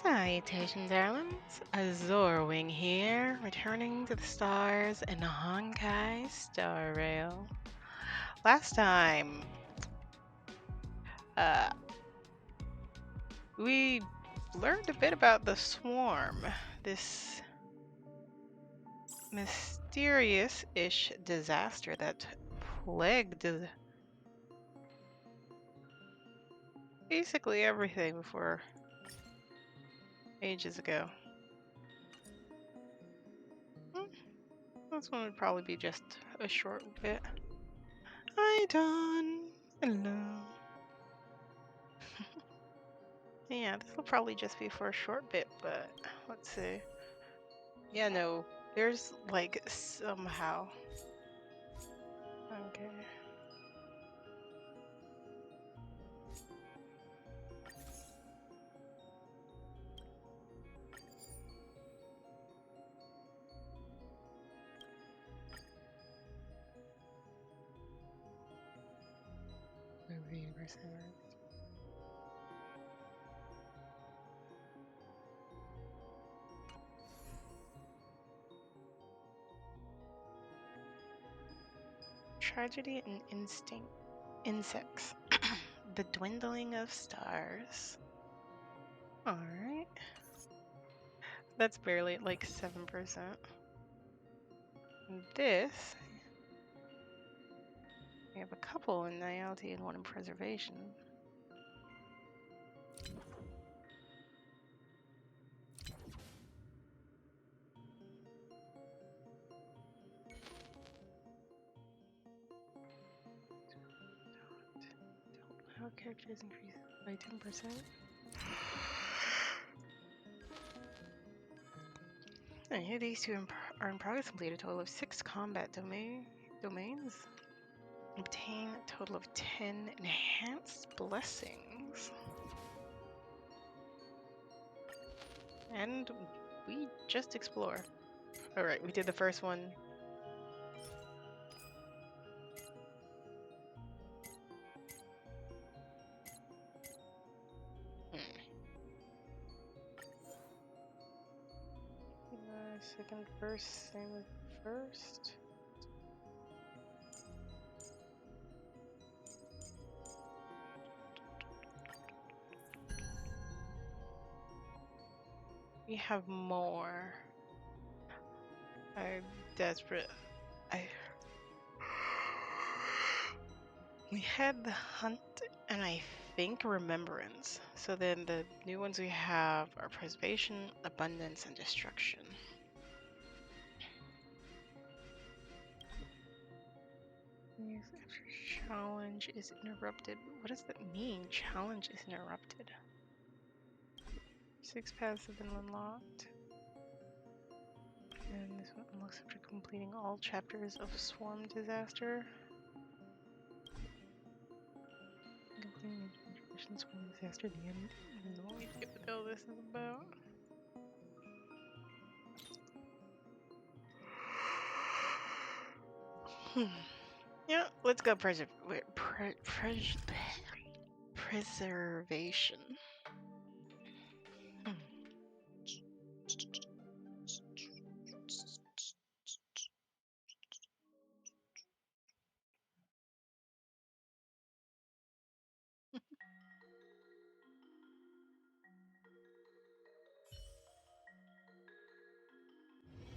Salutations, darlings. Azorwing here, returning to the stars in Honkai Star Rail. Last time, uh, we learned a bit about the Swarm, this mysterious-ish disaster that plagued basically everything before ages ago. This one would probably be just a short bit. Hi, Dawn. Hello. Yeah, this will probably just be for a short bit, but let's see. Yeah, no, there's like somehow. Okay. Move the universe inwards. Tragedy and insects. The dwindling of stars. Alright. That's barely at like 7%. And this, we have a couple in naivety and one in preservation. How characters increase by 10%. And here these two are in progress. Complete a total of 6 combat domains. Obtain a total of 10 enhanced blessings. And we just explore. Alright, we did the first one. Second verse, same as first. We have more. I'm desperate. We had the hunt and I think remembrance. So then the new ones we have are preservation, abundance, and destruction. Challenge is interrupted. What does that mean? Challenge is interrupted. 6 paths have been unlocked. And this one unlocks after completing all chapters of Swarm Disaster. Completing the Swarm Disaster at the end. I have no idea what the hell this is about. Yeah, let's go preservation.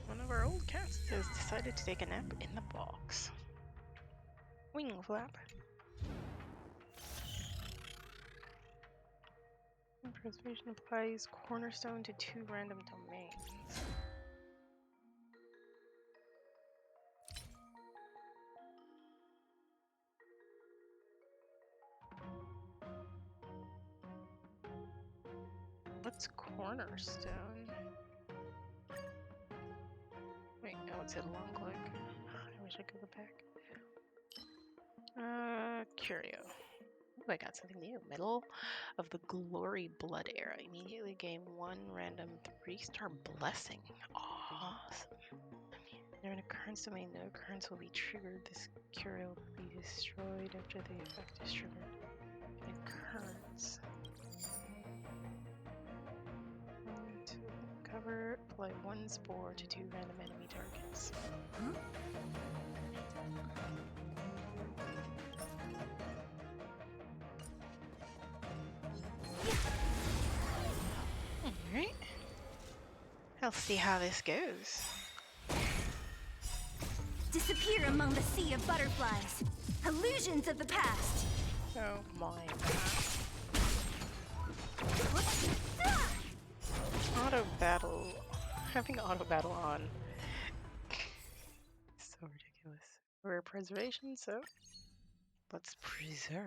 One of our old cats has decided to take a nap in the box. Wing flap. Preservation applies cornerstone to 2 random domains. What's cornerstone? Wait, no, it said long click. I wish I could go back. Curio. Oh, I got something new. Middle of the Glory Blood Era. Immediately gain 1 random 3-star blessing. Awesome. During an occurrence domain, no occurrence will be triggered. This curio will be destroyed after the effect is triggered. An occurrence. cover, apply 1 spore to 2 random enemy targets. Huh? Alright. I'll see how this goes. Disappear among the sea of butterflies. Illusions of the past. Oh my god. Auto battle. Having auto battle on. So ridiculous. We're preservation, so let's preserve.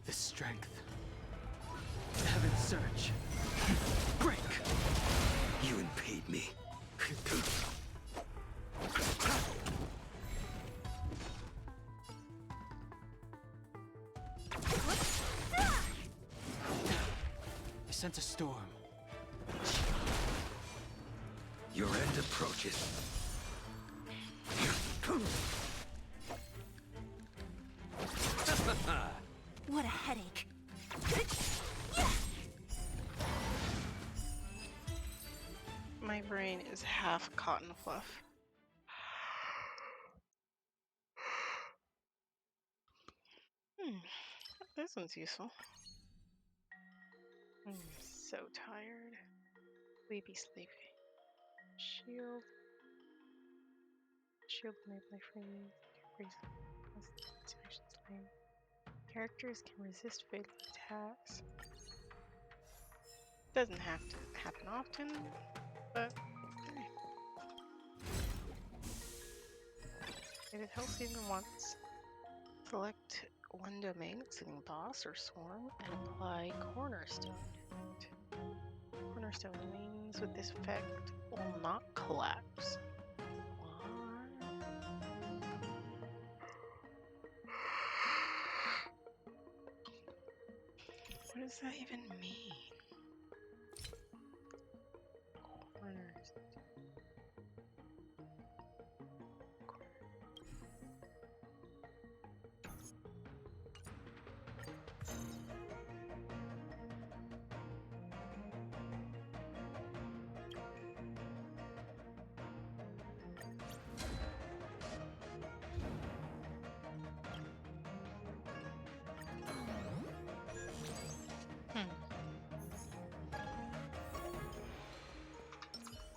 The strength. Heaven's surge. Break! You impede me. I sense a storm. Your end approaches. What a headache. My brain is half cotton fluff. This one's useful. I'm so tired. Sleepy. Shield. Shield made by freeze. Characters can resist fatal attacks. Doesn't have to happen often, but hey. If it helps even once, select one domain, including boss or swarm, and apply Cornerstone. Cornerstone means with this effect will not collapse. What does that even mean? Corners.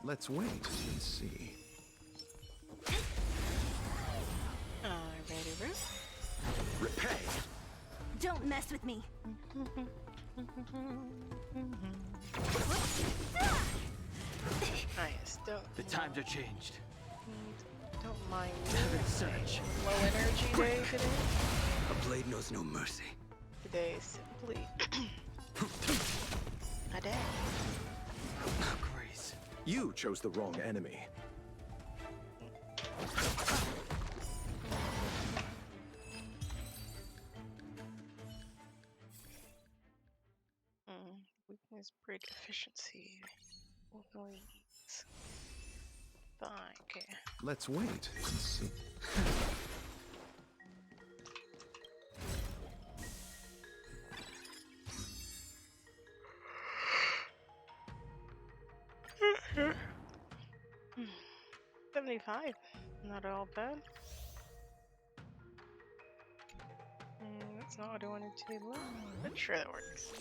Let's wait and see. Ready, Root? Repay! Don't mess with me. Nice, The times are changed. don't mind Heaven's surge. low energy day today. A blade knows no mercy. Today is simply a day. Grace. You chose the wrong enemy. Weakness, break efficiency. Leads. Fine, okay. Let's wait and see. Hmm. 75. Not all bad. That's not what I wanted to do, but sure that works.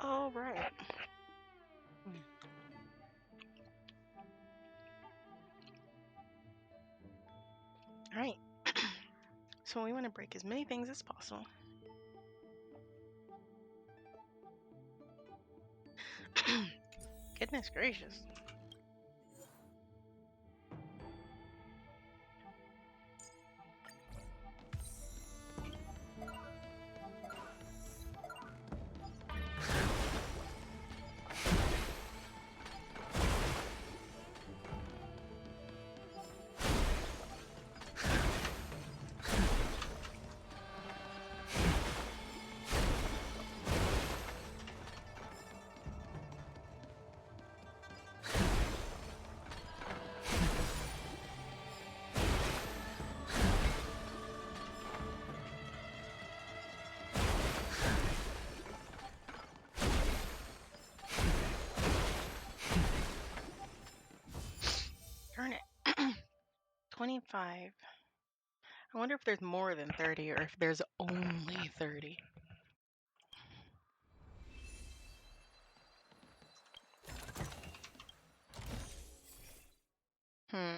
All right. All right. So we want to break as many things as possible. Goodness gracious. Darn it. 25. I wonder if there's more than 30 or if there's only 30. Hmm.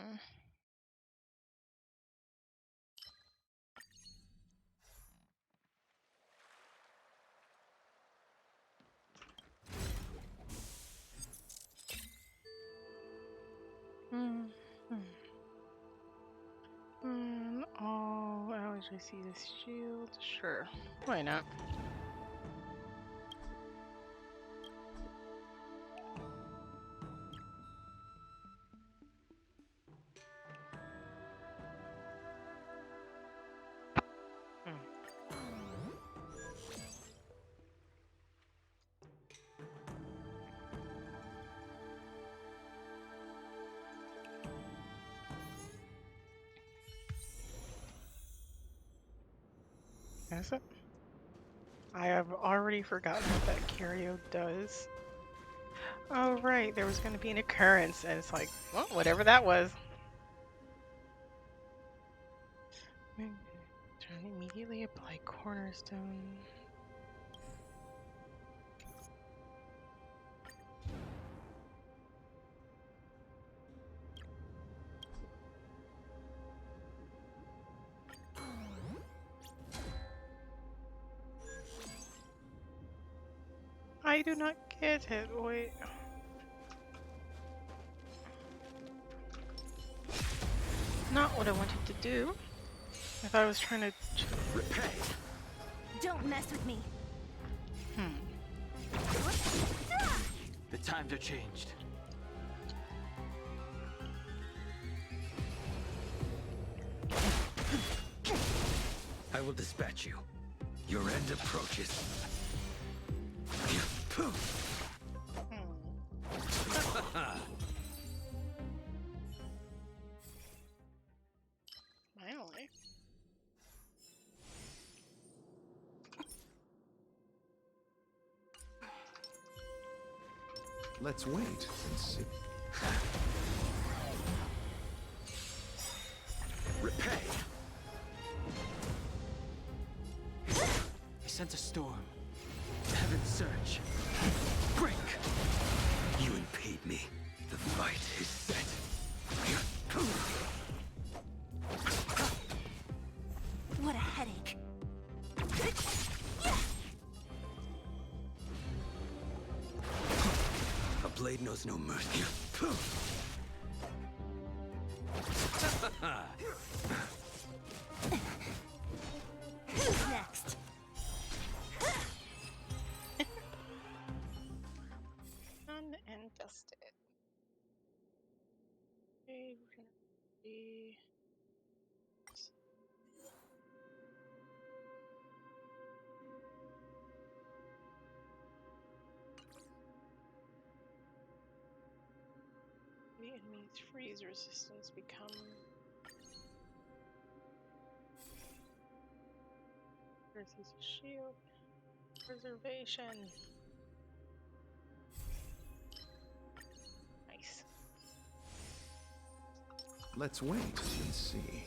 Hmm. Oh, I always see this shield. Sure. Why not? Is it? I have already forgotten what that curio does. Oh, right. There was going to be an occurrence, and it's like, well, whatever that was. Trying to immediately apply cornerstone. I do not get it. Wait. Not what I wanted to do. I thought I was trying to... Repay. Don't mess with me. The times are changed. I will dispatch you. Your end approaches. Finally. Let's wait and see. Repay. He sent a storm. Heaven's surge. Break! You impede me. The fight is set. What a headache. A blade knows no mercy. Who's next? Done and dusted. Okay, we're gonna see. The enemy's freeze resistance become versus shield preservation. Nice. Let's wait and see.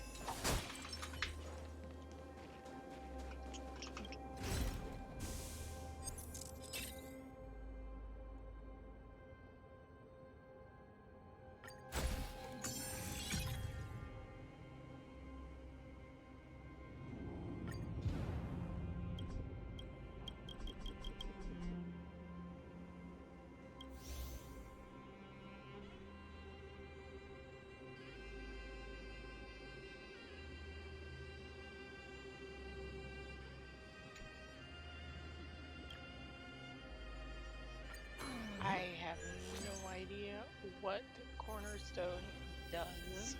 what Cornerstone does.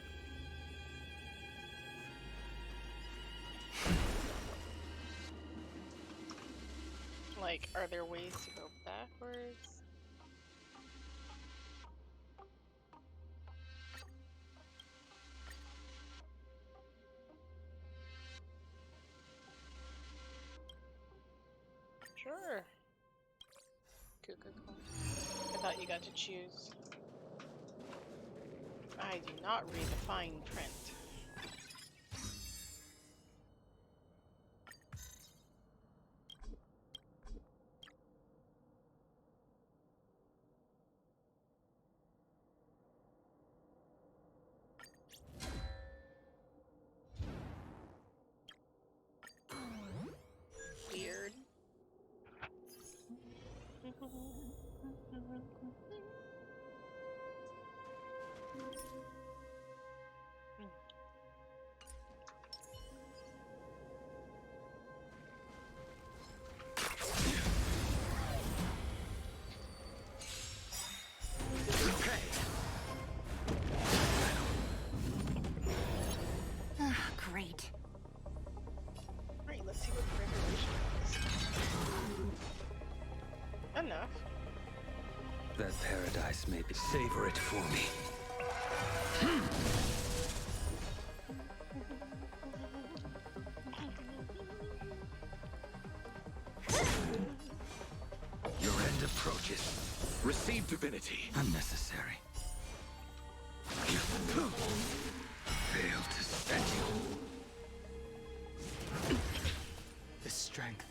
Like, are there ways to go backwards? Sure. Cool, cool, cool. I thought you got to choose. I do not read the fine print. Weird. Great. Alright, let's see what preservation is. Enough. That paradise may be. Savor it for me. Your end approaches. Receive divinity. Unnecessary. Fail to stand you. The strength.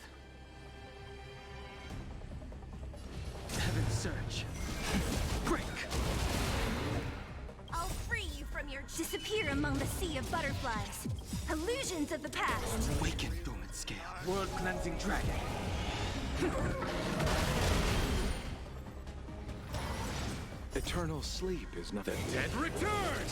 Heaven's search. Break. I'll free you from your disappear among the sea of butterflies. Illusions of the past. Awaken dormant scale. World cleansing dragon. Eternal sleep is nothing. The dead return!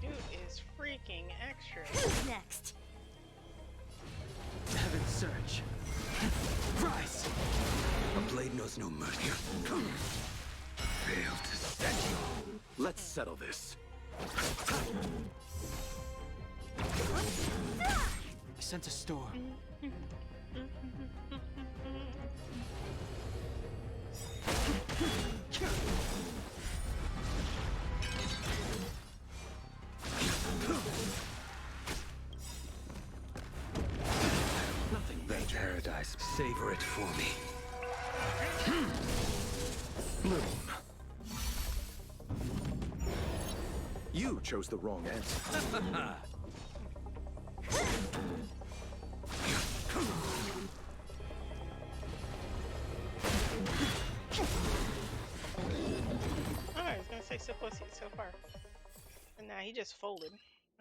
Dude is freaking extra. Who's next? Heaven's search. Rise! A blade knows no mercy. Fail to stand you. Let's settle this. I sense a storm. Nothing That paradise. Savor it for me. bloom. You chose the wrong answer. Oh, I was gonna say so close so far. And now he just folded.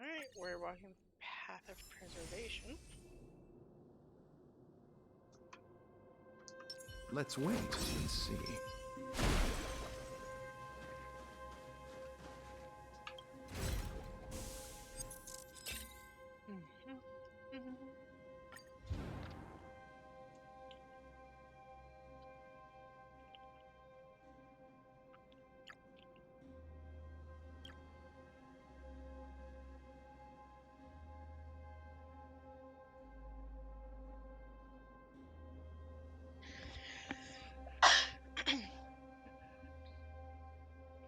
Alright, we're walking the path of preservation. Let's wait and see.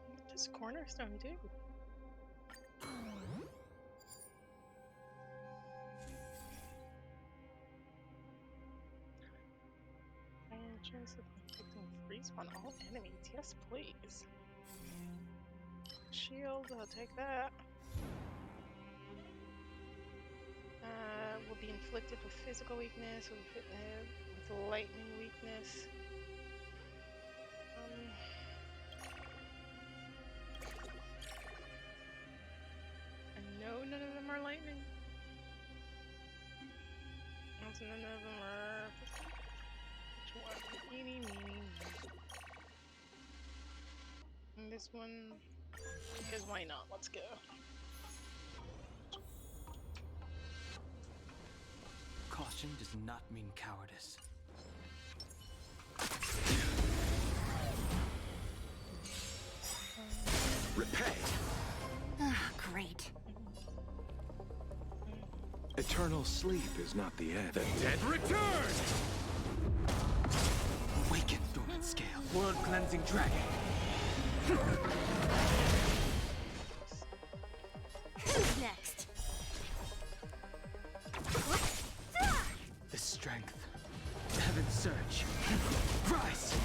What does Cornerstone do? Chance of inflicting freeze on all enemies. Yes, please. Shield, I'll take that. Will be inflicted with physical weakness, with lightning weakness. And no, none of them are lightning. Also, none of them are. Which one? Eeny, meeny, miny. And this one, because why not? Let's go. Caution does not mean cowardice. Repay. Ah, great. Eternal sleep is not the end. The dead return! Awaken, dormant scale. World cleansing dragon. Who's next? The strength. Heaven's surge. Rise!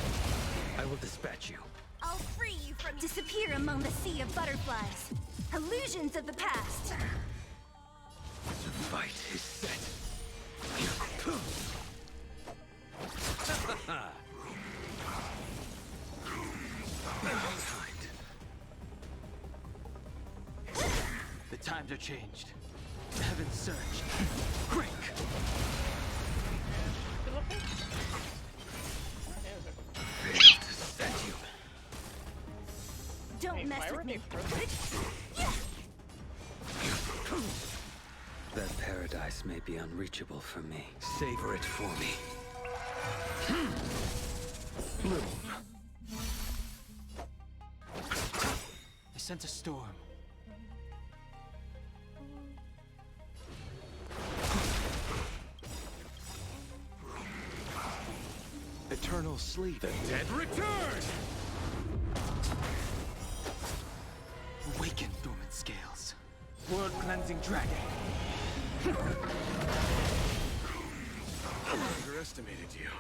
I will dispatch you. I'll free you from disappear among the sea of butterflies. Illusions of the past. The fight is set. The times are changed. Heaven's surge. Break! Good looking? Failed to set you. Don't Wait, mess why with were me. they frozen? That paradise may be unreachable for me. Savor it for me. Bloom. I sense a storm. Eternal sleep. The dead return! Awaken, dormant scales. World cleansing dragon. Underestimated you.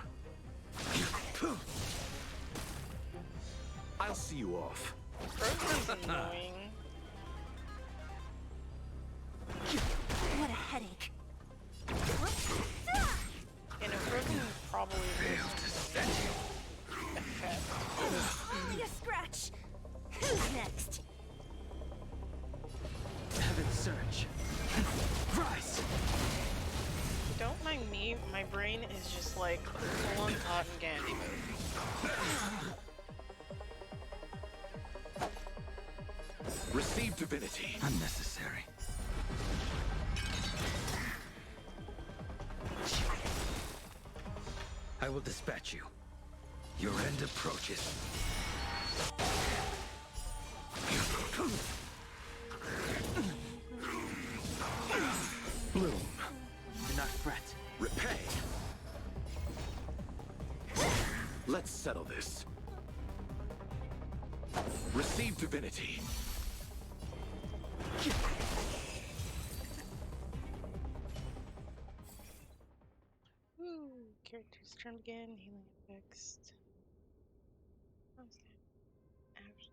I'll see you off. Frozen's annoying. What a headache. You know, Frozen probably Failed to set you. effect. Only a scratch. Who's next? Heaven's surge. Rise! Don't mind me, my brain is just like full on cotton candy mode. Receive divinity. Unnecessary. I will dispatch you. Your end approaches. Bloom. Do not fret. Repay. Let's settle this. Receive divinity. Ooh, characters turn again, healing effects. How's that? Average.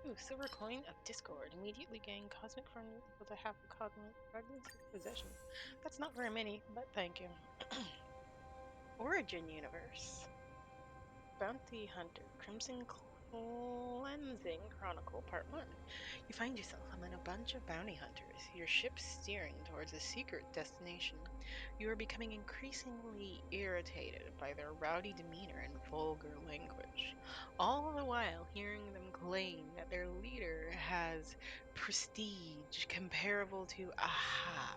Ooh, silver coin of discord. Immediately gain cosmic fragments with a half a cosmic fragments of possession. That's not very many, but thank you. Origin universe. Bounty Hunter, Crimson Cleansing Chronicle, Part 1. You find yourself among a bunch of bounty hunters, your ship steering towards a secret destination. You are becoming increasingly irritated by their rowdy demeanor and vulgar language, all the while hearing them claim that their leader has prestige comparable to Aha.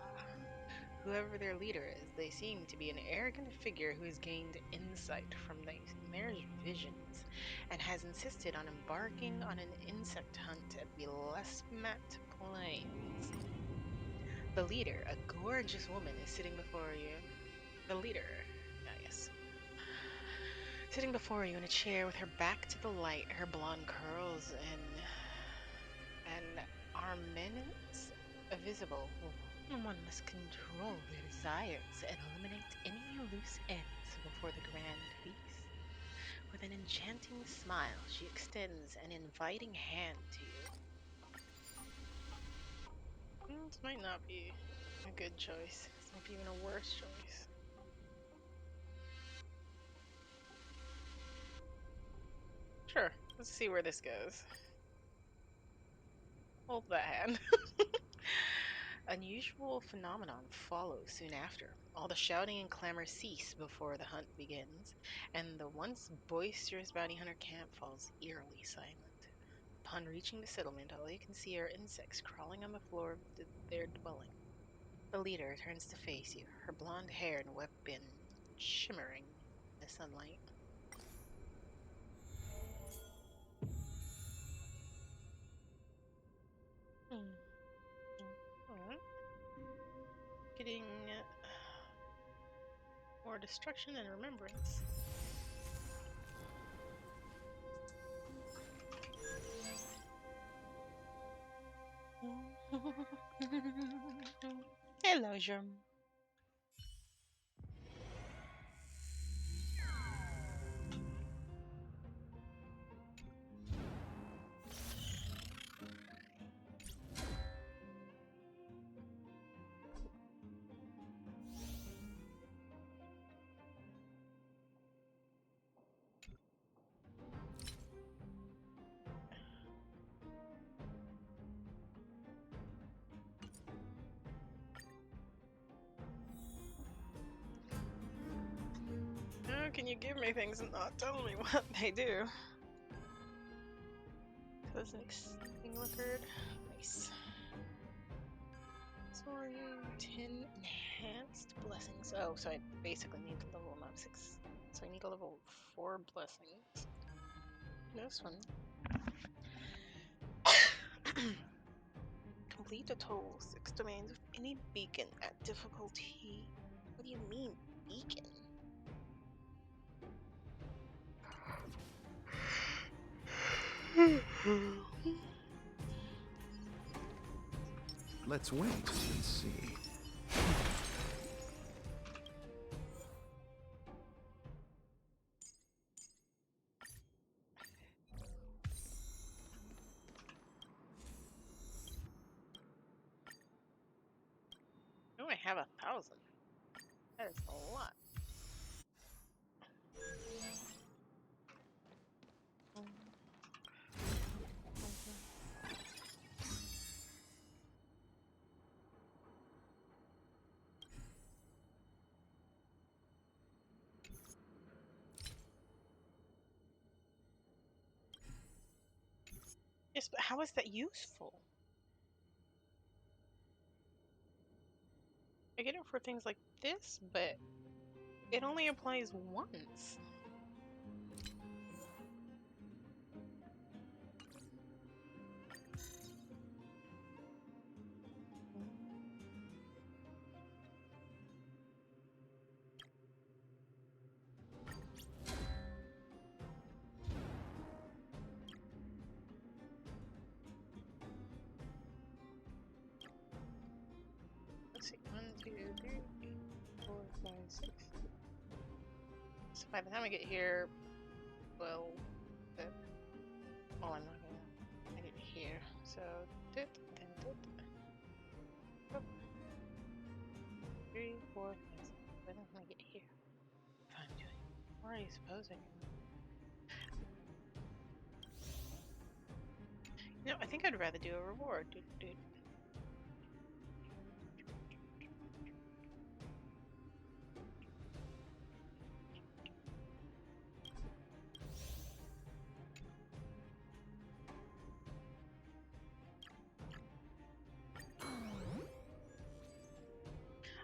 Whoever their leader is, they seem to be an arrogant figure who has gained insight from the mayor's visions and has insisted on embarking on an insect hunt at the Lesmat Plains. The leader, a gorgeous woman, is sitting before you. The leader, yes. Sitting before you in a chair with her back to the light, her blonde curls and armaments visible. One must control their desires and eliminate any loose ends before the grand feast. With an enchanting smile, she extends an inviting hand to you. This might not be a good choice. This might be even a worse choice. Sure, let's see where this goes. Hold that hand. Unusual phenomenon follows soon after. All the shouting and clamor cease before the hunt begins, and the once boisterous bounty hunter camp falls eerily silent. Upon reaching the settlement, all you can see are insects crawling on the floor of their dwelling. The leader turns to face you, her blonde hair and weapon shimmering in the sunlight. Alright. Getting more destruction and remembrance. Hello, Germ. How can you give me things and not tell me what they do? Cosmic's thing occurred. Nice. Sorry, 10 enhanced blessings. Oh, so I basically need to level them up 6. So I need to level 4 blessings. This one. Complete a total 6 domains of any beacon at difficulty. What do you mean, beacon? Let's wait and see. Oh, I have 1,000. That is a lot. Yes, but how is that useful? I get it for things like this, but it only applies once. Let's see, 1, 2, 3, 4, 5, 6. So by the time I get here, well, well, I'm not gonna. I get here, so then 3, 4, 5, 6. By the time I get here, if I'm doing, what are you supposing? No, I think I'd rather do a reward.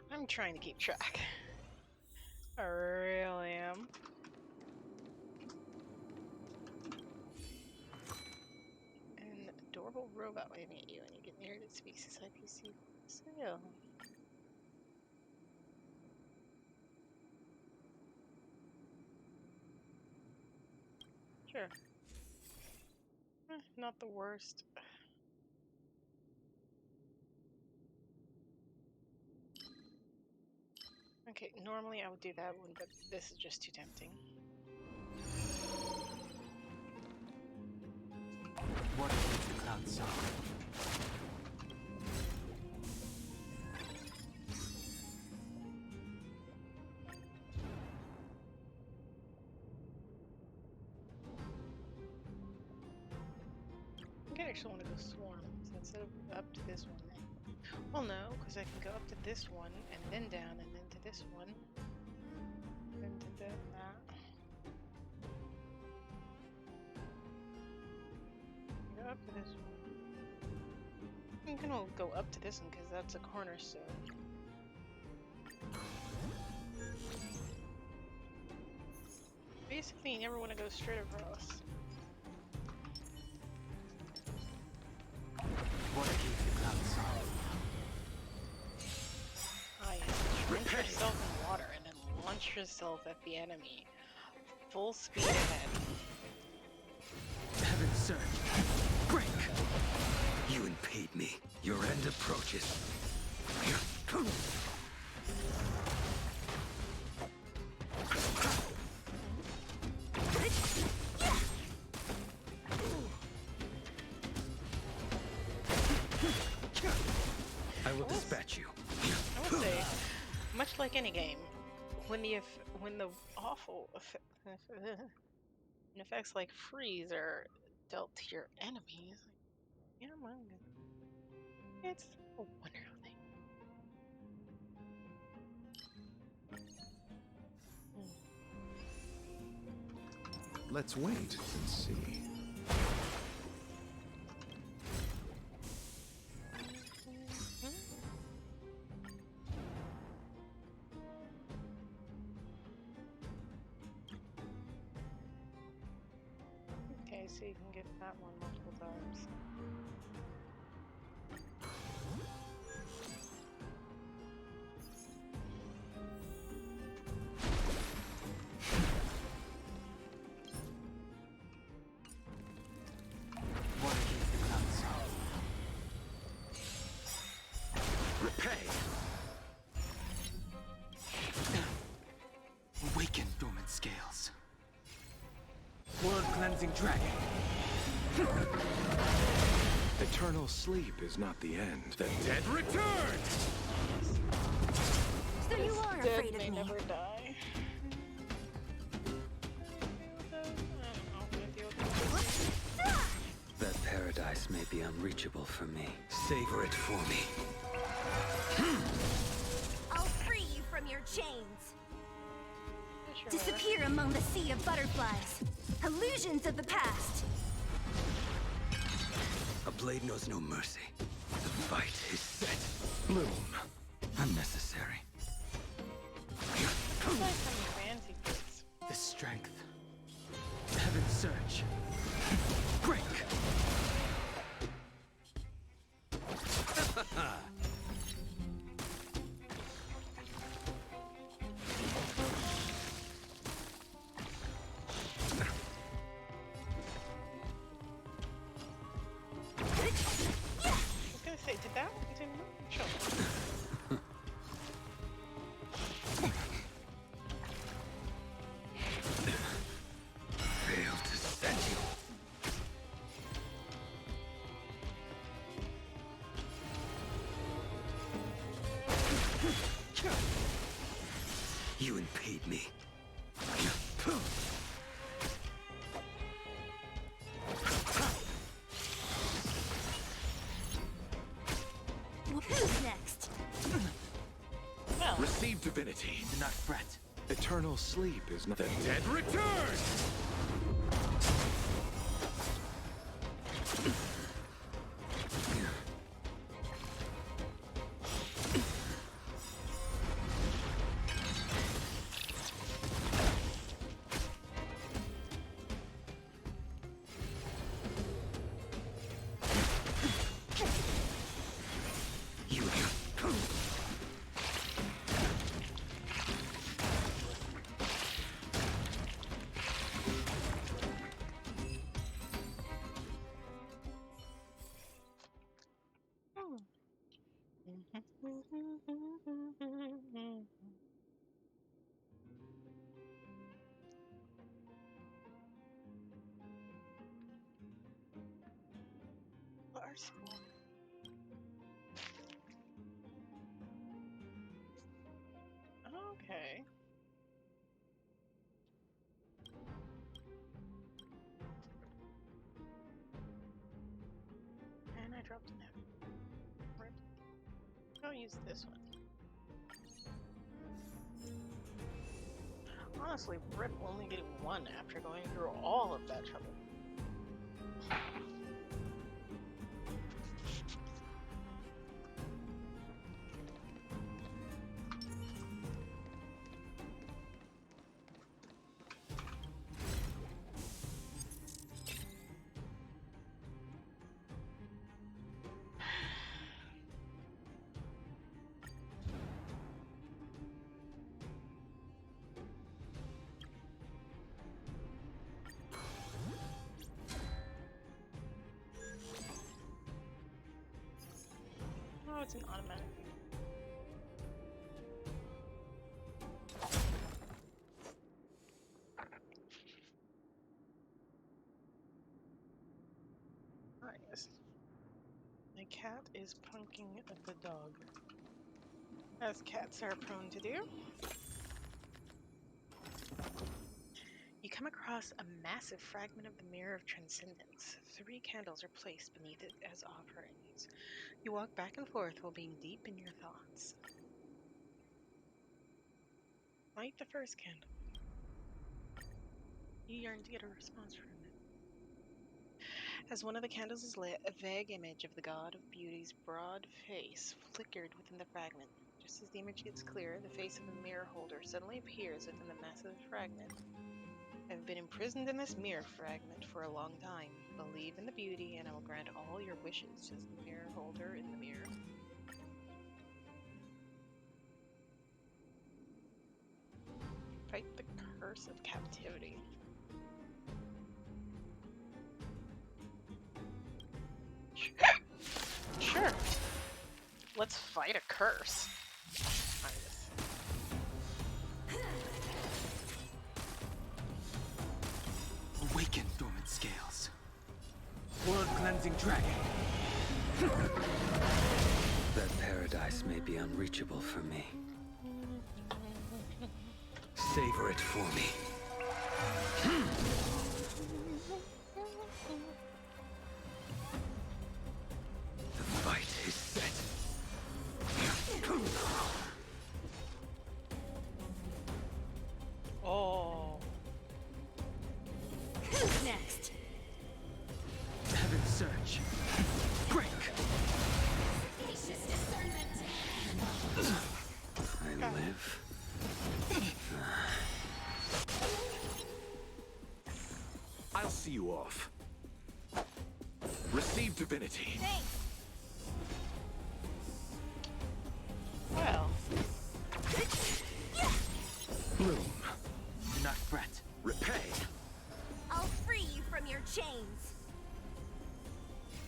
I'm trying to keep track. I really am. An adorable robot waving at you, and you get near it. It speaks as IPC sale. Sure. Not the worst. Okay, normally I would do that one, but this is just too tempting. What is the cloud song? I think I actually want to go swarm, so instead of up to this one. Well, no, because I can go up to this one, and then down, and then to this one, then to that. up to this one. I'm gonna go up to this one because that's a cornerstone. Basically, you never want to go straight across. What keeps the clouds on? Oh yeah, drench yourself in water and then launch yourself at the enemy. Full speed ahead. Heaven surge. Break! You impede me. Your end approaches. I will dispatch you. I would say, much like any game, when the awful effects like freeze are dealt to your enemies, you know, it's a wonderful thing. Let's wait and see. Okay, so you can get that one multiple times. What keeps the clouds on? Repay! Awaken dormant scales. World cleansing dragon. Eternal sleep is not the end. The dead return! So you are Dead afraid of may me. never die. That paradise may be unreachable for me. Savor it for me. I'll free you from your chains. Sure. Disappear among the sea of butterflies. Illusions of the past. A blade knows no mercy. The fight is set. Bloom. Unnecessary. It's like some fancy bits. The strength. Heaven surge. Break! I was gonna say, did that one didn't move? Sure. Fail to set you. You impede me. Who's next? Well, Receive divinity. Do not fret. Eternal sleep is not the dead return! You. Arsenal. Okay. And I dropped an F. Rip. I'll use this one. Honestly, rip only getting one after going through all of that trouble. it's an automatic. Nice. The cat is punking the dog, as cats are prone to do. You come across a massive fragment of the Mirror of Transcendence. 3 candles are placed beneath it as offerings. You walk back and forth while being deep in your thoughts. Light the first candle. You yearn to get a response from it. As one of the candles is lit, a vague image of the god of beauty's broad face flickered within the fragment. Just as the image gets clearer, the face of the mirror holder suddenly appears within the massive fragment. I've been imprisoned in this mirror fragment for a long time. Believe in the beauty, and I will grant all your wishes, says the mirror holder in the mirror. Fight the curse of captivity. Sure. Let's fight a curse. Nice. Awaken dormant scales. World cleansing dragon. That paradise may be unreachable for me. Savor it for me. The fight is set. Oh. Who's next? Heaven's Search. Break. I live. I'll see you off. Receive divinity. Thanks. Well. Bloom. Do not fret. Repay. I'll free you from your chains.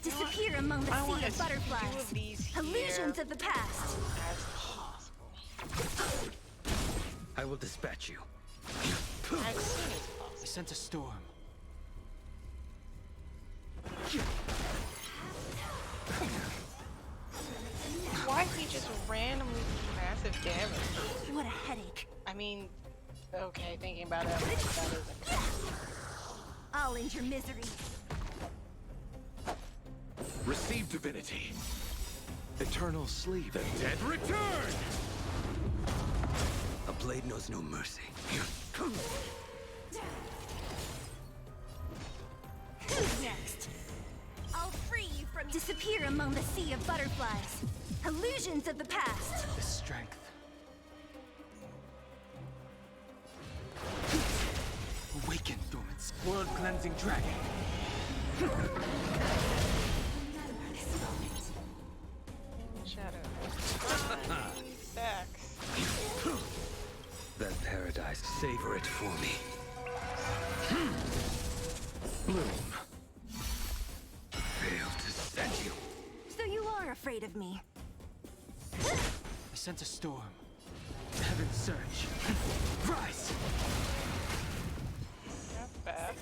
Disappear among the I want sea as of few butterflies. of these here Illusions of the past. as possible. I will dispatch you. As soon as I possible. sent a storm. Why is he just randomly doing massive damage? What a headache. I mean, okay, thinking about it, that isn't. I'll end your misery. Receive divinity. Eternal sleep. The dead return! A blade knows no mercy. Who's next? I'll free you from disappear among the sea of butterflies. Illusions of the past. The strength. Awaken dormant. World cleansing dragon. Shadow. Stacks. That paradise, savor it for me. Bloom. Fail to set you. So you are afraid of me. I sent a storm. Heaven's Search. Rise. Not bad.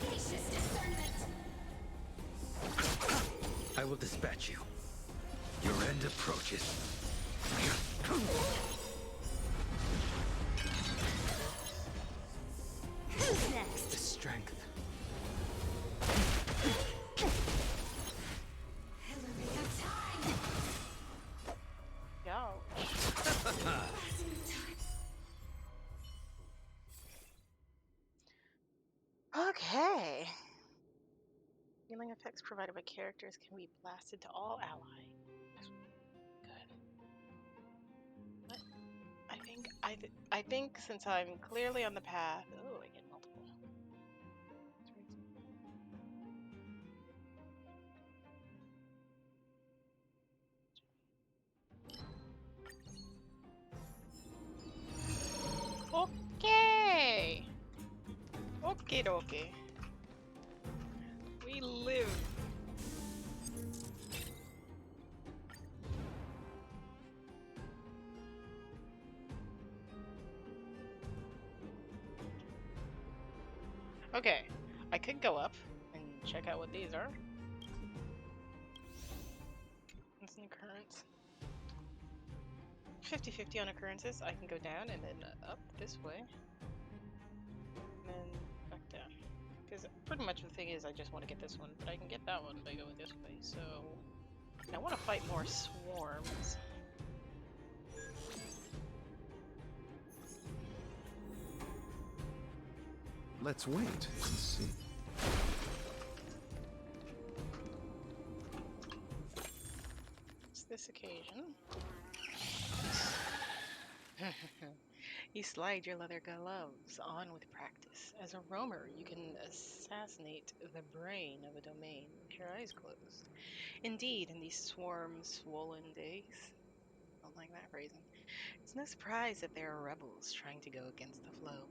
I will dispatch you. Your end approaches. Who's next? The strength. Ouch. Okay. Healing effects provided by characters can be blasted to all allies. Good. What? I think since I'm clearly on the path. Oh, I get multiple. Okay. Okay, dokie. We live. Okay, I could go up and check out what these are. It's an occurrence. 50-50 on occurrences. I can go down and then up this way. And then back down. Because pretty much the thing is I just want to get this one, but I can get that one by going this way, so... I want to fight more swarms. Let's wait and see. It's this occasion. You slide your leather gloves on with practice. As a roamer, you can assassinate the brain of a domain with your eyes closed. Indeed, in these swarm-swollen days, don't like that phrasing, it's no surprise that there are rebels trying to go against the flow.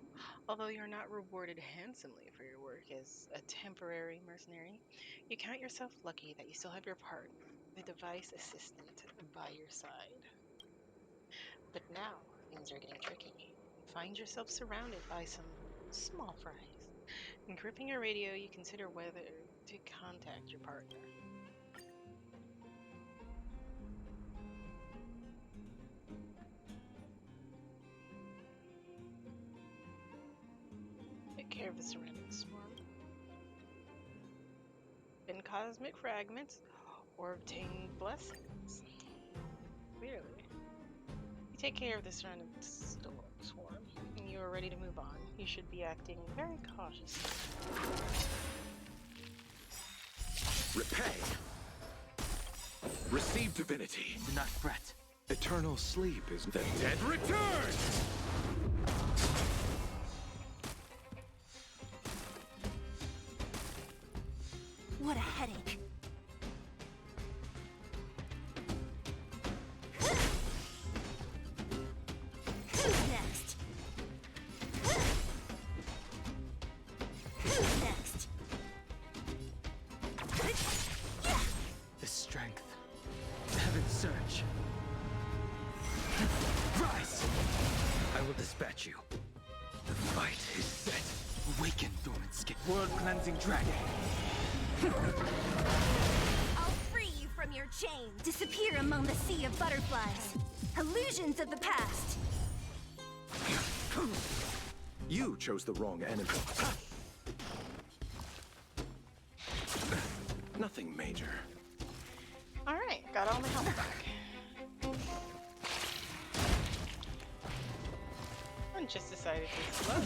Although you're not rewarded handsomely for your work as a temporary mercenary, you count yourself lucky that you still have your part, the device assistant, by your side. But now, things are getting tricky. Find yourself surrounded by some small fries. In gripping your radio, you consider whether to contact your partner. Take care of the surrounding swarm. Bin cosmic fragments or obtain blessings. Clearly. You take care of the surrounding swarm, and you are ready to move on. You should be acting very cautiously. Repay. Receive divinity. Do not fret. Eternal sleep is the dead return! What a headache. Who's next? Who's next? The strength. Heaven's search. Rise! I will dispatch you. The fight is set. Awaken, dormant skin. World-cleansing dragon. I'll free you from your chains. Disappear among the sea of butterflies. Illusions of the past. You chose the wrong enemy. Nothing major. Alright, got all my health back. I just decided to slow.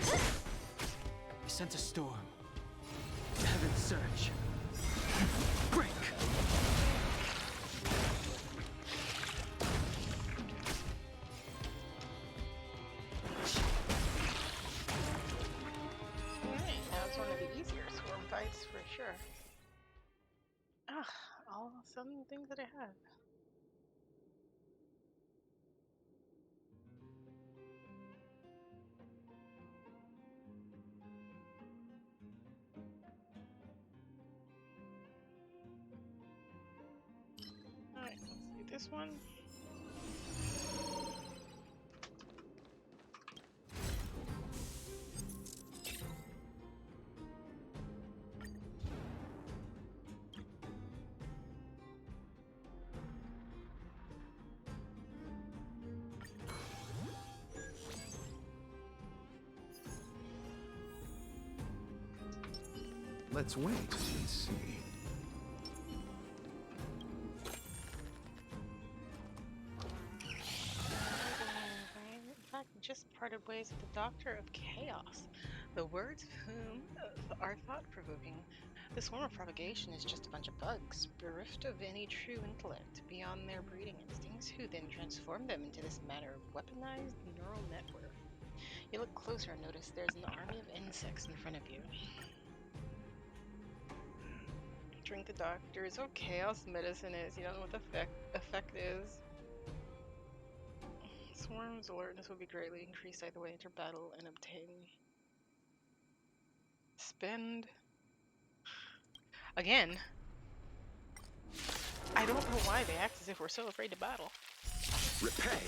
I sent a storm. Heaven's search. Break! Alright, now it's one of the easier swarm fights for sure. Ah, all some things that I have. Alright, let's do this one. Let's wait and see. In fact, just parted ways with the Doctor of Chaos. The words of whom are thought-provoking. The swarm of propagation is just a bunch of bugs, bereft of any true intellect beyond their breeding instincts, who then transform them into this manner of weaponized neural network. You look closer and notice there's an army of insects in front of you. Drink the doctor's chaos medicine is. You don't know what the effect is. Swarm's alertness will be greatly increased either way. Enter battle and obtain. Spend. Again. I don't know why they act as if we're so afraid to battle. Repay.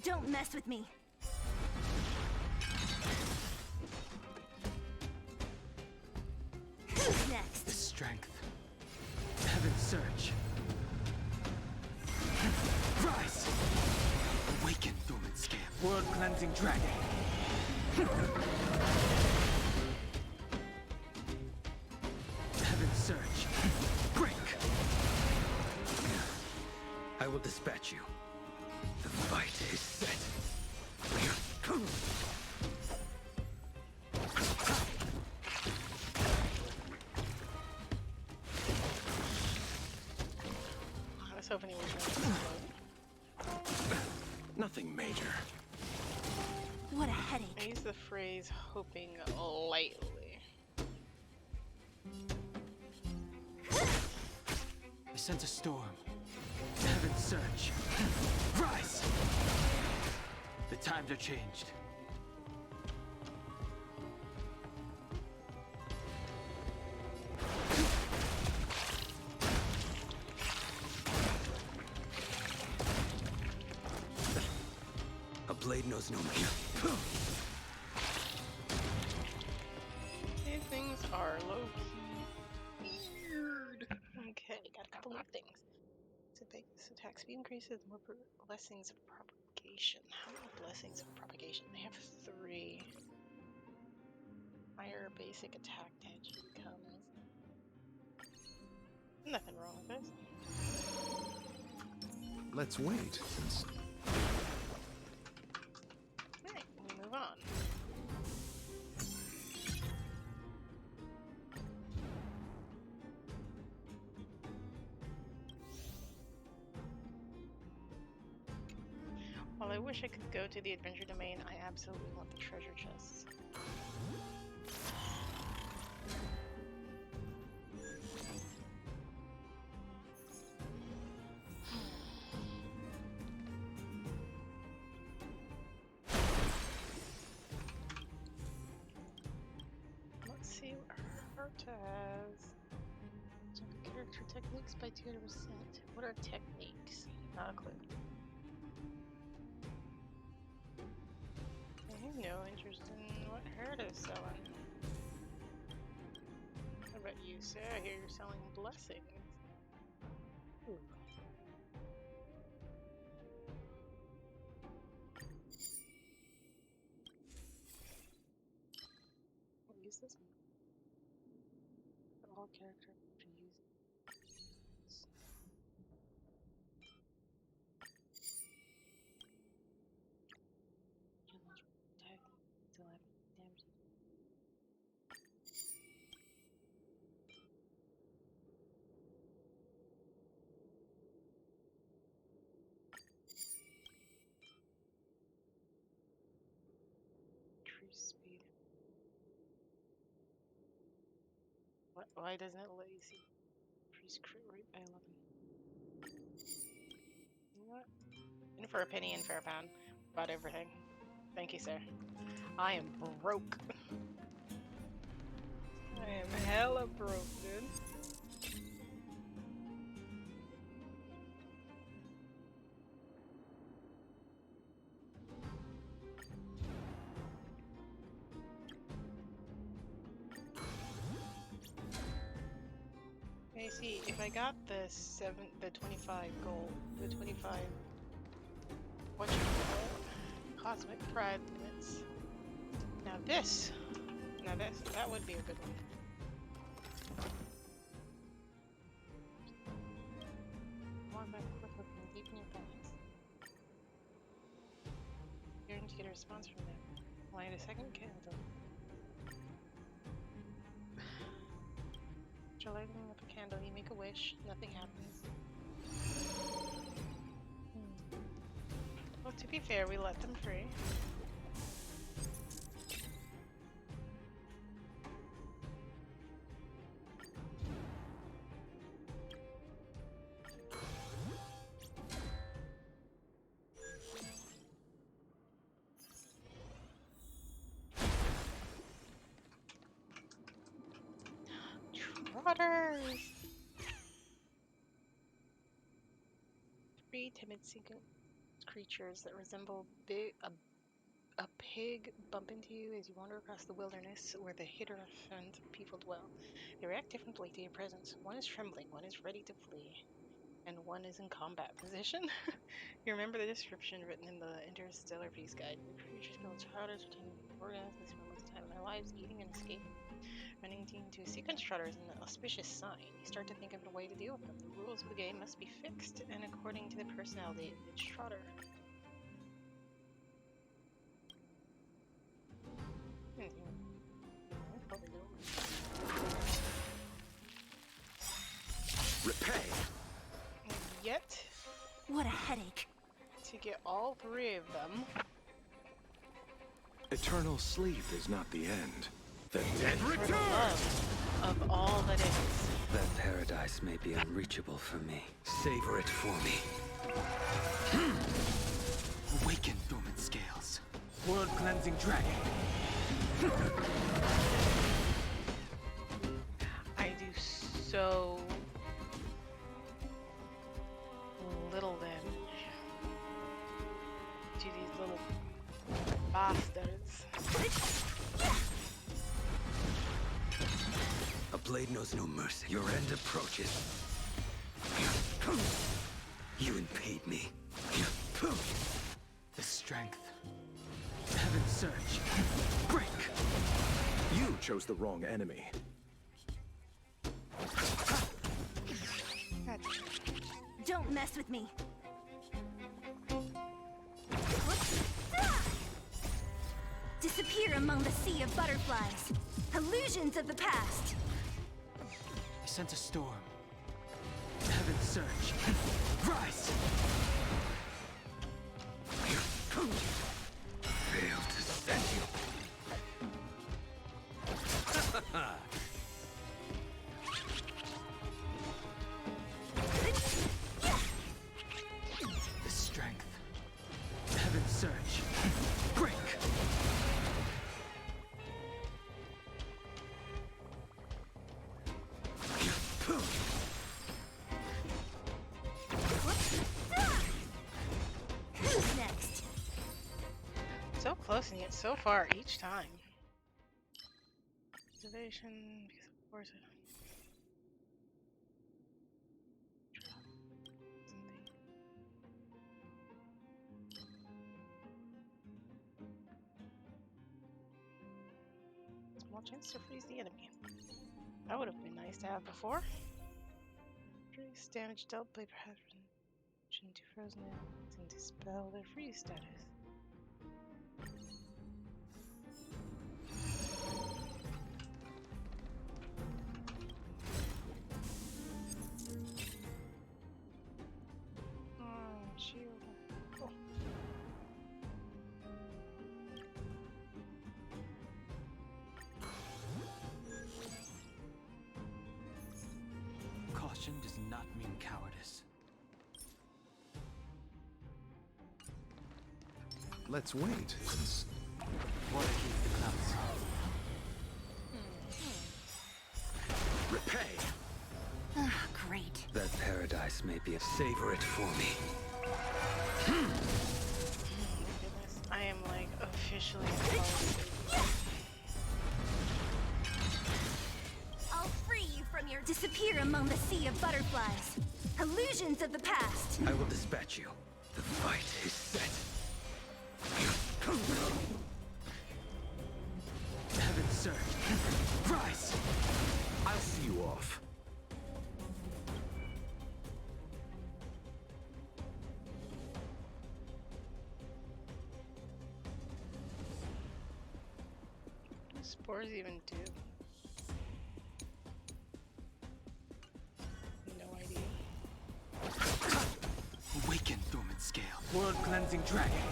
Don't mess with me. Who's next? The strength. Heaven's surge. Rise! Awaken, dormant scale. World-cleansing dragon. Heaven's surge. Break! I will dispatch you. The fight is set. I was hoping he was going to explode. Nothing major. What a I headache. use the phrase hoping lightly. I sense a storm. Heaven's surge. Rise! The times are changed. A blade knows no man. These things are low-key weird. Okay, got a couple new things. This attack speed increases, more blessings of propagation. How many blessings of propagation? They have 3. Higher basic attack damage becomes. Nothing wrong with this. Let's wait, since Alright, we move on. While I wish I could go to the adventure domain, I absolutely want the treasure chests. Let's see what Heart has. Jump character techniques by 200%. What are techniques? Not a clue. I have no interest in what Heart is selling. What about you, Sarah? I hear you're selling blessings. Ooh. What use this one? For all characters to use. Attack, damage. Increase speed. What? Why doesn't it let you see? Increase crit rate by 11. You know what? In for a penny, in for a pound. Bought everything. Thank you, sir. I am broke. I am hella broke, dude. Okay, see, if I got the 25 gold, the 25, what you call it? Cosmic Pride limits. Now this, that would be a good one. More about quick looking deep in your thoughts. You're going to get a response from them. Light a second candle. After lighting up a candle, you make a wish. Nothing happens. Well, to be fair, we let them free. Trotters! 3 timid single creatures that resemble a pig bump into you as you wander across the wilderness where the Hidden people dwell. They react differently to your presence. One is trembling, one is ready to flee, and one is in combat position. You remember the description written in the Interstellar Peace Guide. The creatures build trotters, retaining organisms. They spend most of the time of their lives eating and escaping. Running into a sequence trotter is an auspicious sign. You start to think of a way to deal with them. The rules of the game must be fixed and according to the personality of each trotter. Repay. And yet, What a headache. to get all three of them, Eternal sleep is not the end. The dead for the return! love of all that is. That paradise may be unreachable for me. Savor it for me. Awaken, dormant scales. World-cleansing dragon. I do so little damage to these little bastards. A blade knows no mercy. Your end approaches. You impede me. The strength. Heaven's surge. Break! You chose the wrong enemy. Don't mess with me. Disappear among the sea of butterflies. Illusions of the past. I sense a storm. Heaven's surge. Rise! Fail to send you. The strength. Heaven's surge. Break! Who's next? So close and yet so far each time. Activation, because of course it. Small chance to freeze the enemy. That would have been nice to have before. Increase damage dealt by perhaps to frozen enemies and dispel their freeze status. Shield. Cool. Caution does not mean cowardice. Let's wait. Water keeps the clouds. Repay. Ah, great. That paradise may be. Savor it for me. Goodness, I am like officially I'll free you from your disappear among the sea of butterflies. Illusions of the past. I will dispatch you. The fight is set. Heaven's surge. Rise! I'll see you off. What do spores even do? No idea. Awaken, dormant scale. World-cleansing dragon.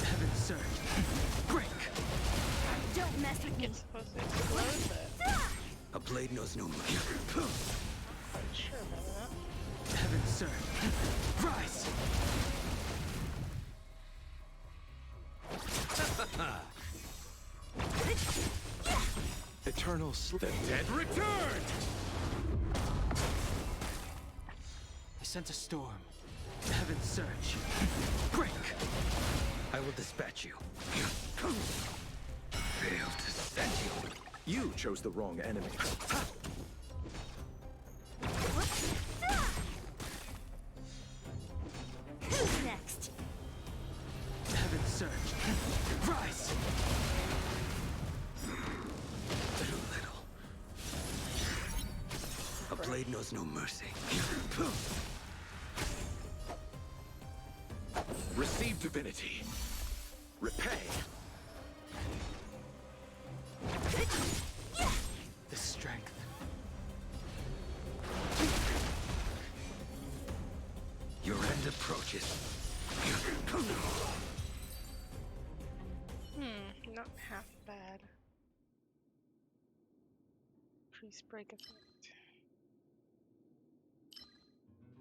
Heaven's surge. Break! Don't mess with me. It's supposed to explode, but A blade knows no mercy. I'm not quite sure about that. Heaven's surge. Rise! Eternal sleep. The dead return! sent a storm. Heaven's surge. Break! I will dispatch you. Fail to set you. You chose the wrong enemy. Who's next? Heaven's surge. Rise! Too little. A blade knows no mercy. Receive divinity. Repay. The strength. Your end approaches. Not half bad. Priest break effect.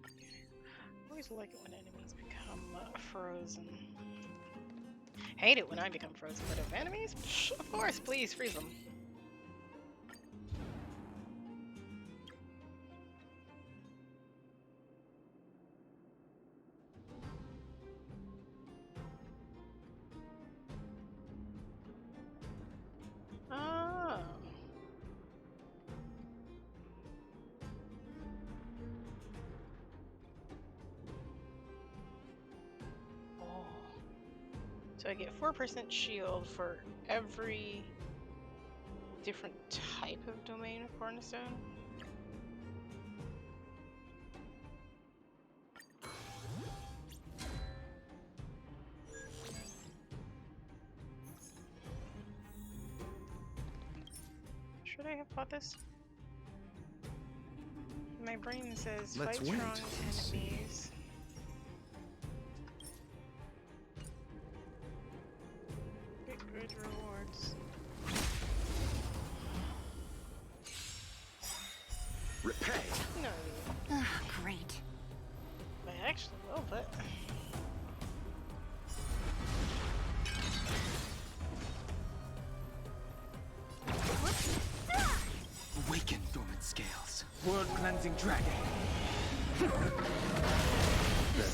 I always like it when enemies become frozen. Hate it when I become frozen, but if enemies, psh, of course, please freeze them. Oh. So I get 4% shield for every different type of domain of cornerstone. Should I have bought this? My brain says Let's fight wait strong and see. enemies. Get good rewards. Repay. No, Ah, great. I actually will, but Awaken dormant scales. World cleansing dragon. The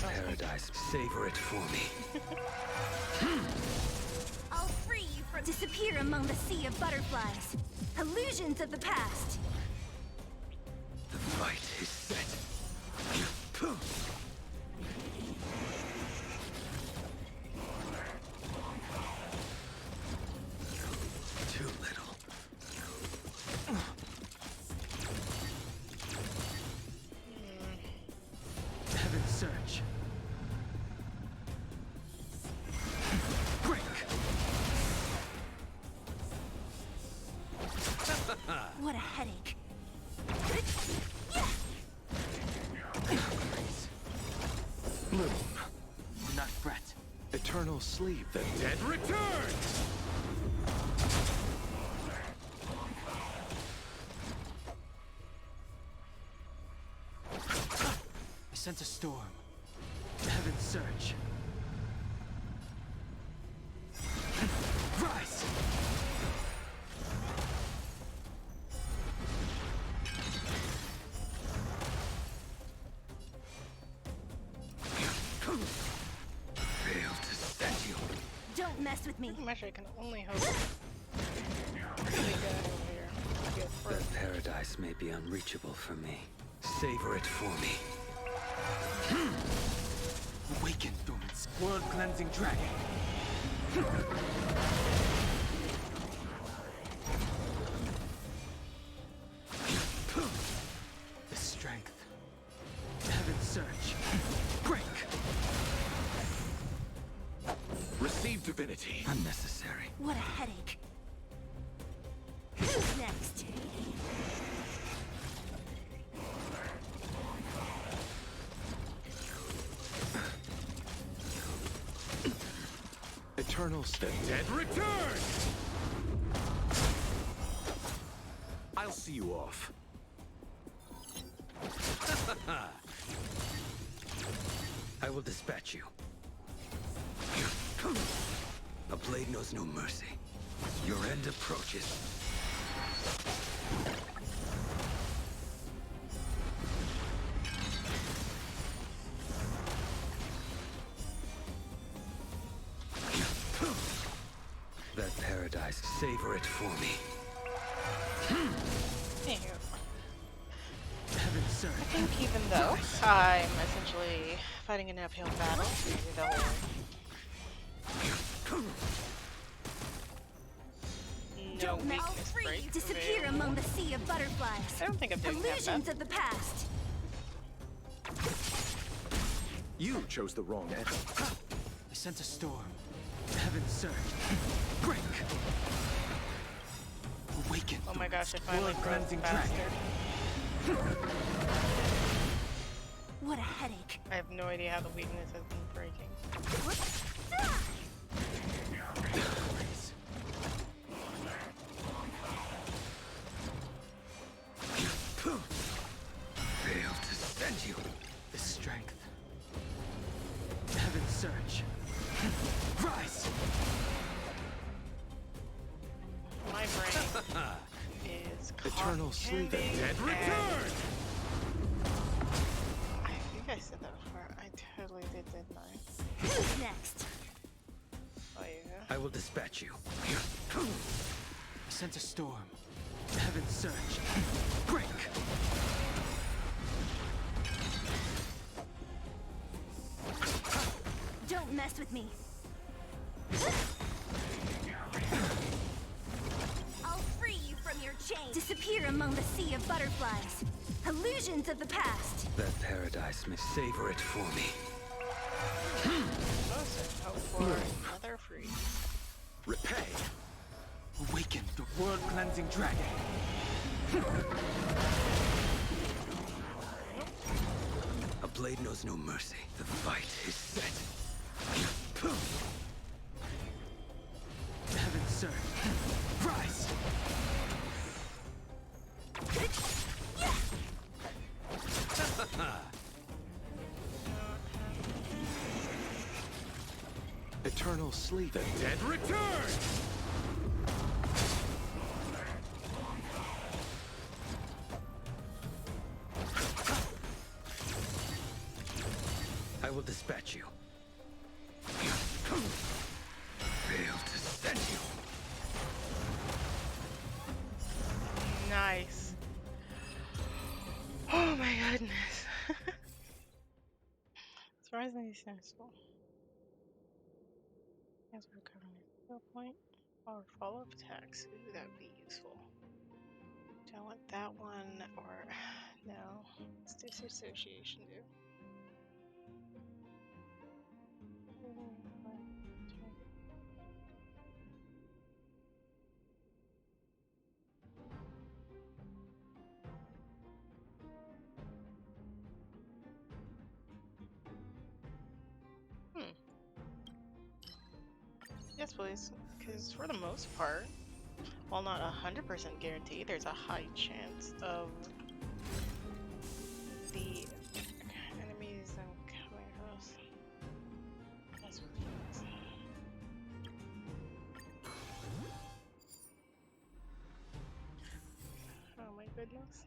paradise. Savor it for me. I'll free you from disappear among the sea of butterflies. Illusions of the past. The fight is set. Too little. Heaven's surge. Break! What a headache. Bloom. Not fret. Eternal sleep. The dead returns! I sent a storm. Heaven's surge. Rise! Fail to set you. Don't mess with me. pretty much I can only hope the guy over here will get The first. paradise may be unreachable for me. Savor it for me. Awaken dormant. World cleansing dragon. The strength. Heaven's surge. Break! Receive divinity. Unnecessary. What a headache. Who's next? Eternal the dead returns! I'll see you off. I will dispatch you. A blade knows no mercy. Your end approaches. Savor it for me. Anywho, Heaven I surge. think even though I'm essentially fighting an uphill battle, maybe the whole no I'll weakness free break you. Disappear available. among the sea of butterflies. I don't think I'm doing that Illusions bad. of the past. You chose the wrong end. I sent a storm. Heaven surge. Break. Awaken. Oh my gosh, I finally Blood broke cleansing bastard. What a headache. I have no idea how the weakness has been breaking. Failed to send you. The strength. Heaven surge. Rise. My brain is Eternal cotton sleep. candy Dead and- return! I think I said that before. I totally did, didn't I? Who's next? Oh yeah. I will dispatch you. I sent a storm. Heaven surge. Break. Don't mess with me. I'll free you from your chains. Disappear among the sea of butterflies. Illusions of the past. That paradise may savor it for me. Also, hope for another freeze. Repay. Awaken the world cleansing dragon. A blade knows no mercy. The fight is set. Heaven surge. Rise. Eternal sleep. The dead return! I will dispatch you. Failed to send you. Nice. Oh my goodness. Surprisingly successful. As we're covering a skill point or follow-up attacks. Ooh, that would be useful. Do I want that one or no? Let's disassociation do. Yes, please. Because for the most part, while not 100% guaranteed, there's a high chance of the enemies coming across. That's what it is. Oh my goodness.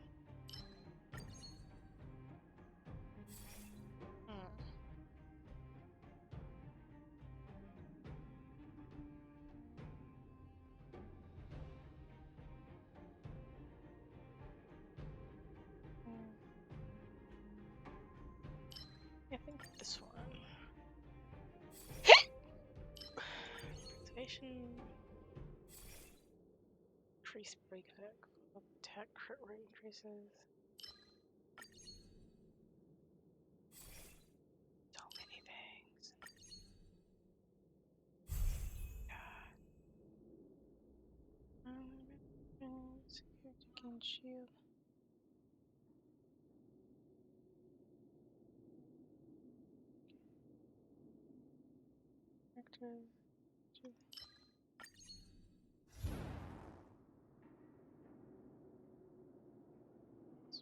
I think this one. Activation. Increase break attack crit rate increases. So many things. Security gain shield. Active.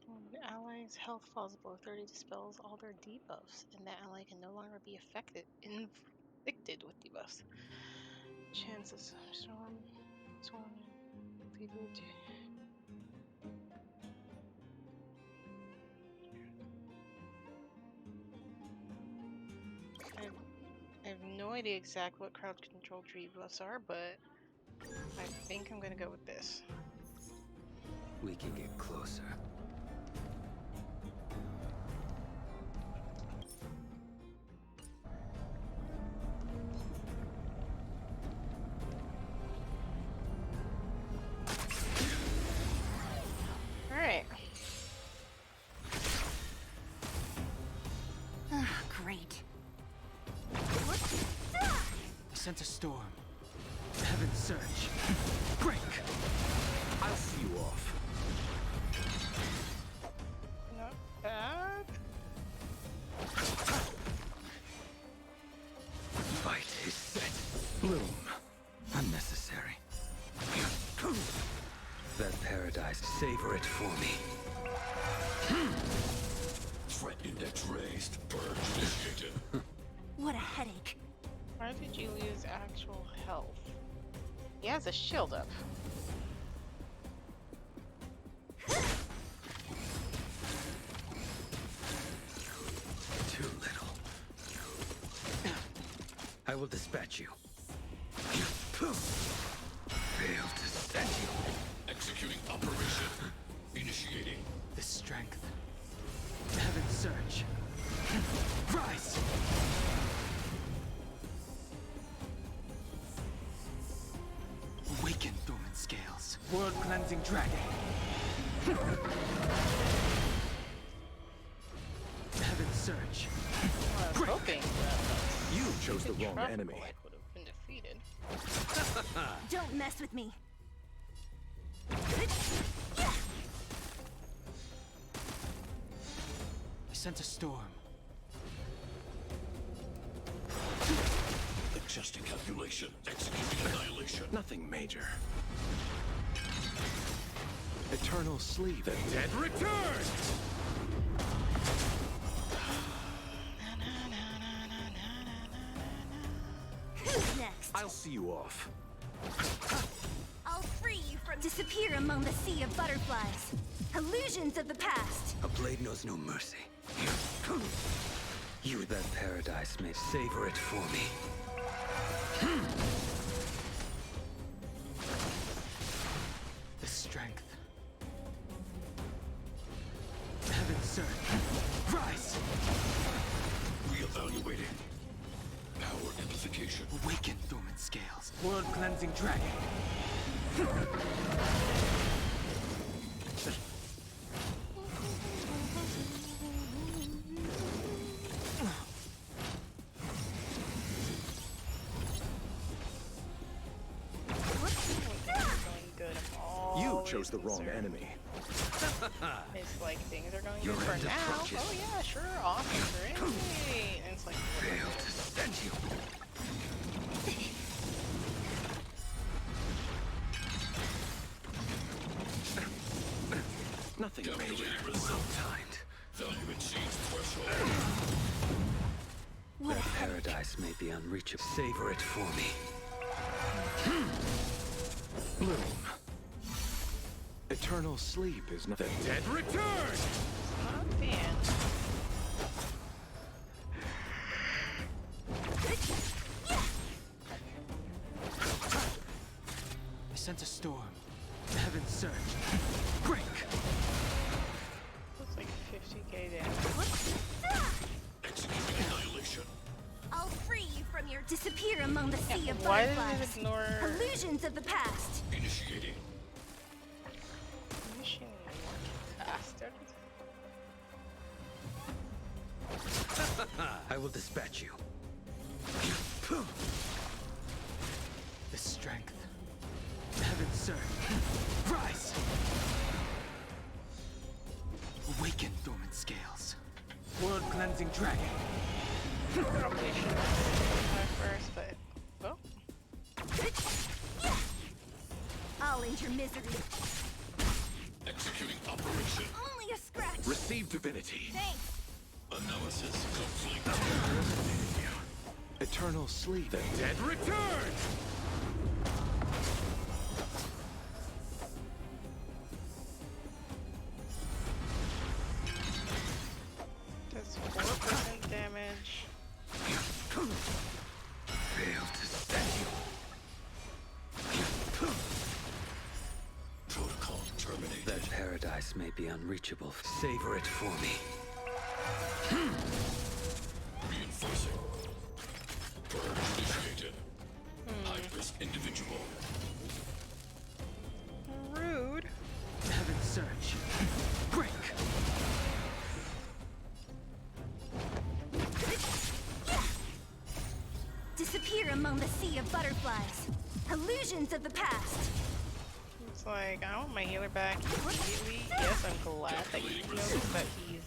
When the ally's health falls below 30, dispels all their debuffs, and that ally can no longer be inflicted with debuffs. Chances of storm, completed. I have no idea exact what crowd control debuffs are, but I think I'm gonna go with this. We can get closer. Alright. Ah, great. I sent a storm. Heaven's surge. Break! I'll see you off. Not bad. Fight is set. Bloom. Unnecessary. That paradise, savor it for me. Threat index raised. Purge initiated. What a headache. Why did you lose actual health? He has a shield up. Too little. I will dispatch you. Fail to set you. Executing operation. Initiating. The strength. Heaven's surge. Rise! Awaken, dormant scales. World cleansing dragon. Heaven's surge. I was hoping that You chose the the wrong Trump enemy. Boy would have been defeated. Don't mess with me. I sent a storm. Adjusting calculation. Executing annihilation. Nothing major. Eternal sleep. The dead return! Who's next? I'll see you off. I'll free you from disappear among the sea of butterflies. Illusions of the past. A blade knows no mercy. You, that paradise, may savor it for me. The strength. Heaven's surge. Rise! Reevaluating. Power amplification. Awaken, dormant scales. World cleansing dragon. Going good. I'm You always chose the wrong concerned. enemy. It's like things are going Your good for end now. approaches. Oh yeah, sure, awesome, great. And it's like, Fail to set you. Nothing major. Well timed. Value exceeds threshold. What a That headache. paradise may be unreachable. Savor it for me. Bloom. Eternal sleep is not. The dead return! not bad. I sent a storm. Heaven's surge. Break! Looks like 50k damage. Executing annihilation. I'll free you from your disappear among the sea of Why did butterflies. it ignore Illusions of the past. Initiating. mission bastard? I will dispatch you. The strength. Heaven's surge. Rise! Awaken, dormant scales. World cleansing dragon. Probably should have first, but oh, I'll end your misery. Executing operation. Only a scratch. Receive divinity. Thanks. Analysis complete. Eternal sleep. The dead return! does 4% damage. Fail to set you. paradise may be unreachable. Savor it for me. Reinforcing. Burn initiated. High-risk individual. Rude. Heaven surge. Break. Disappear among the sea of butterflies. Illusions of the past. It's like, I want my healer back immediately. Yes, I'm glad that you noticed that he's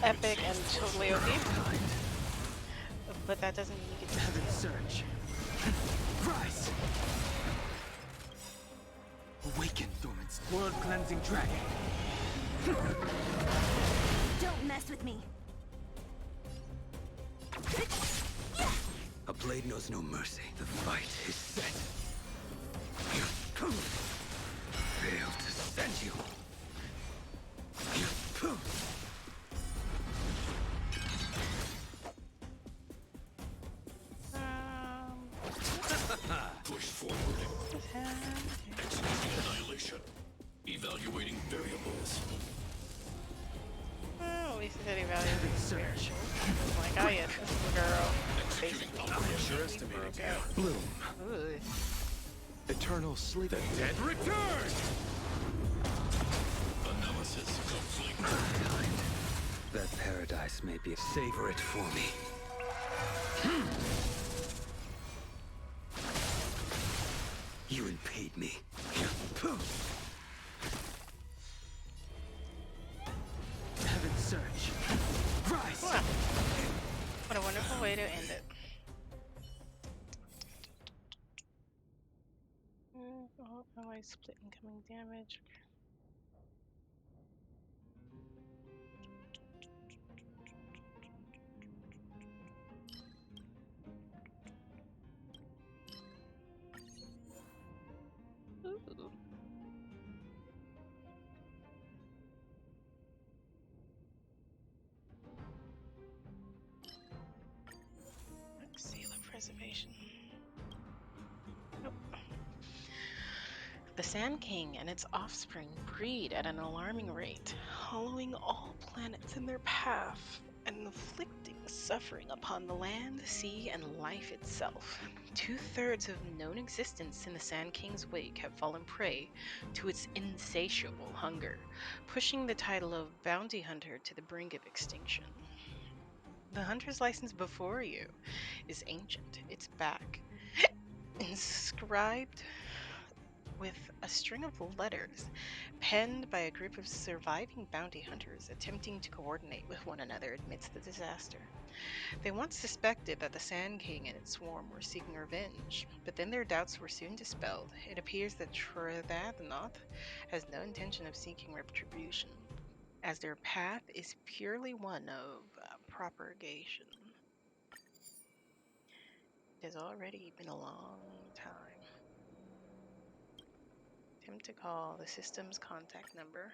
epic and totally OP. But that doesn't mean you get to Heaven surge. Rise. Awaken, dormant world cleansing dragon. Don't mess with me. A blade knows no mercy. The fight is set. Fail to send you. Push forward. Executing annihilation. Evaluating variables. Well, at least it said evaluate Search. like, oh yeah, this is a girl. Executing operation. Bloom. Ooh. Eternal sleep. The dead return! Analysis complete. That paradise may be. Savor it for me. You impede me. Heaven surge. Rise. Wow. What a wonderful way to end it. Ally split incoming damage. Ooh. Seal of preservation. Nope. The Sand King and its offspring breed at an alarming rate, hollowing all planets in their path and inflicting suffering upon the land, sea, and life itself. 2/3 of known existence in the Sand King's wake have fallen prey to its insatiable hunger, pushing the title of bounty hunter to the brink of extinction. The hunter's license before you is ancient. It's back, inscribed with a string of letters penned by a group of surviving bounty hunters attempting to coordinate with one another amidst the disaster. They once suspected that the Sand King and its swarm were seeking revenge, but then their doubts were soon dispelled. It appears that Tredadnoth has no intention of seeking retribution, as their path is purely one of propagation. It has already been a long time. Attempt to call the system's contact number.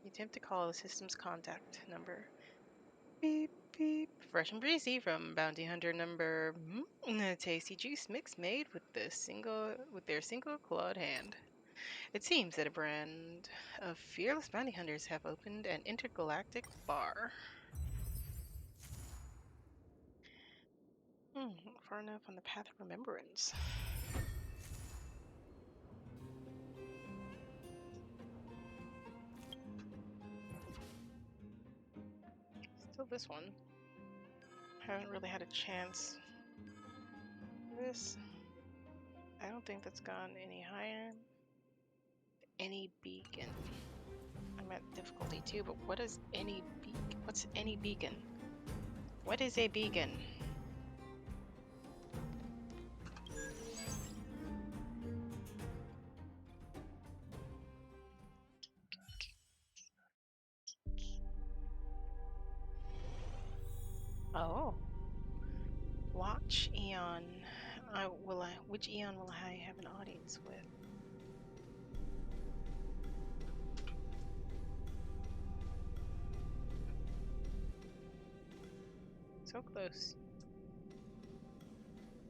You attempt to call the system's contact number. Beep, beep. Fresh and breezy from bounty hunter number. A tasty juice mix made with their single clawed hand. It seems that a brand of fearless bounty hunters have opened an intergalactic bar. Not far enough on the path of remembrance. Still this one. Haven't really had a chance. This, I don't think that's gone any higher. Any beacon. I'm at difficulty 2, but what is any beacon? What's any beacon? What is a beacon? Oh. Watch Eon. Which Eon will I have an audience with? So close.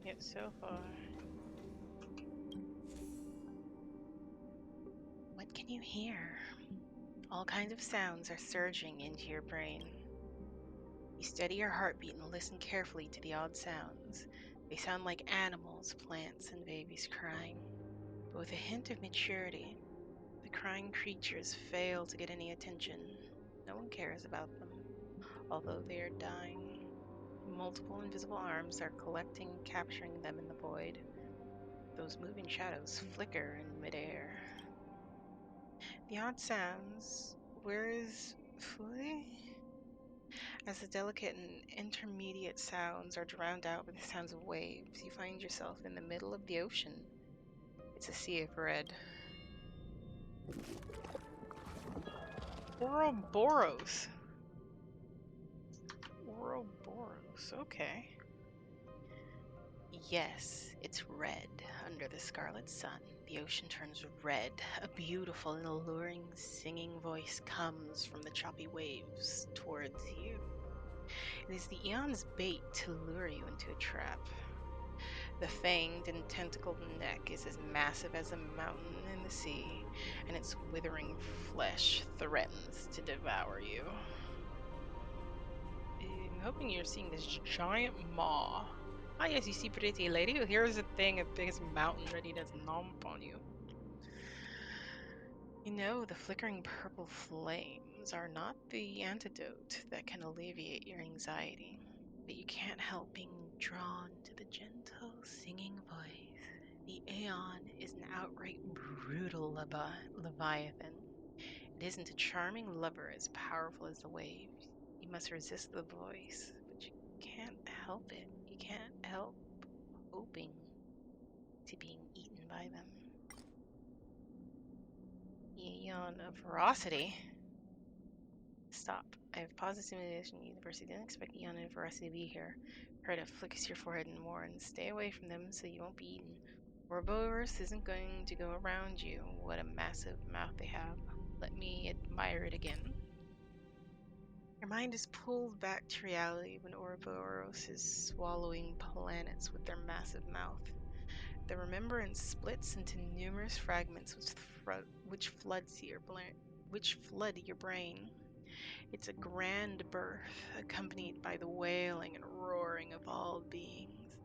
Yet so far. What can can you hear? All kinds of sounds are surging into your brain. You steady your heartbeat and listen carefully to the odd sounds. They sound like animals, plants, and babies crying. But with a hint of maturity, the crying creatures fail to get any attention. No one cares about them, although they are dying. Multiple invisible arms are collecting, capturing them in the void. Those moving shadows flicker in midair. The odd sounds. Where is Fui? As the delicate and intermediate sounds are drowned out by the sounds of waves, you find yourself in the middle of the ocean. It's a sea of red. Ouroboros. Ouroboros, okay. Yes, it's red. Under the scarlet sun, the ocean turns red. A beautiful and alluring singing voice comes from the choppy waves towards you. It is the Eon's bait to lure you into a trap. The fanged and tentacled neck is as massive as a mountain in the sea, and its withering flesh threatens to devour you. I'm hoping you're seeing this giant maw. Ah yes, you see, pretty lady, here's a thing as big as a mountain ready to nomp on you. You know, the flickering purple flames are not the antidote that can alleviate your anxiety, but you can't help being drawn to the gentle singing voice. The Aeon is an outright brutal leviathan. It isn't a charming lover as powerful as the waves. You must resist the voice, but you can't help it. You can't help hoping to being eaten by them. Eon of Ferocity. Stop. I have paused the simulation university. Didn't expect Eon and Ferocity to be here. Try to flicks your forehead and warn. Stay away from them so you won't be eaten. Ouroboros isn't going to go around you. What a massive mouth they have. Let me admire it again. Your mind is pulled back to reality when Ouroboros is swallowing planets with their massive mouth. The remembrance splits into numerous fragments which flood your brain. It's a grand birth, accompanied by the wailing and roaring of all beings.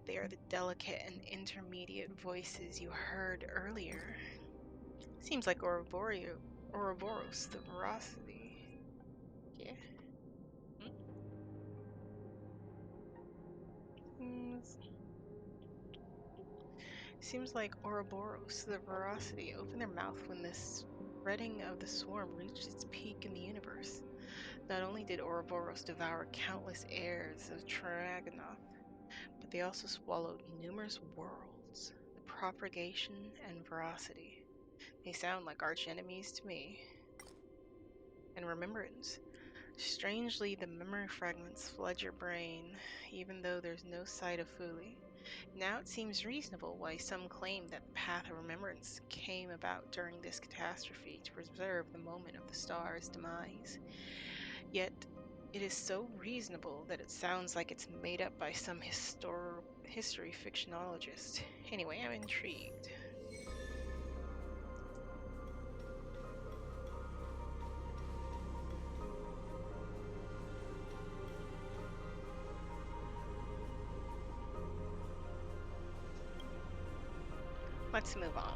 They are the delicate and intermediate voices you heard earlier. Seems like Ouroboros, the Veracity. Yeah. Seems like Ouroboros, the Veracity, opened their mouth when the spreading of the swarm reached its peak in the universe. Not only did Ouroboros devour countless heirs of Triagonoth, but they also swallowed numerous worlds, the propagation and Veracity. They sound like arch-enemies to me. And remembrance. Strangely, the memory fragments flood your brain, even though there's no sight of Fuli. Now it seems reasonable why some claim that the Path of Remembrance came about during this catastrophe to preserve the moment of the star's demise. Yet, it is so reasonable that it sounds like it's made up by some history fictionologist. Anyway, I'm intrigued. Let's move on.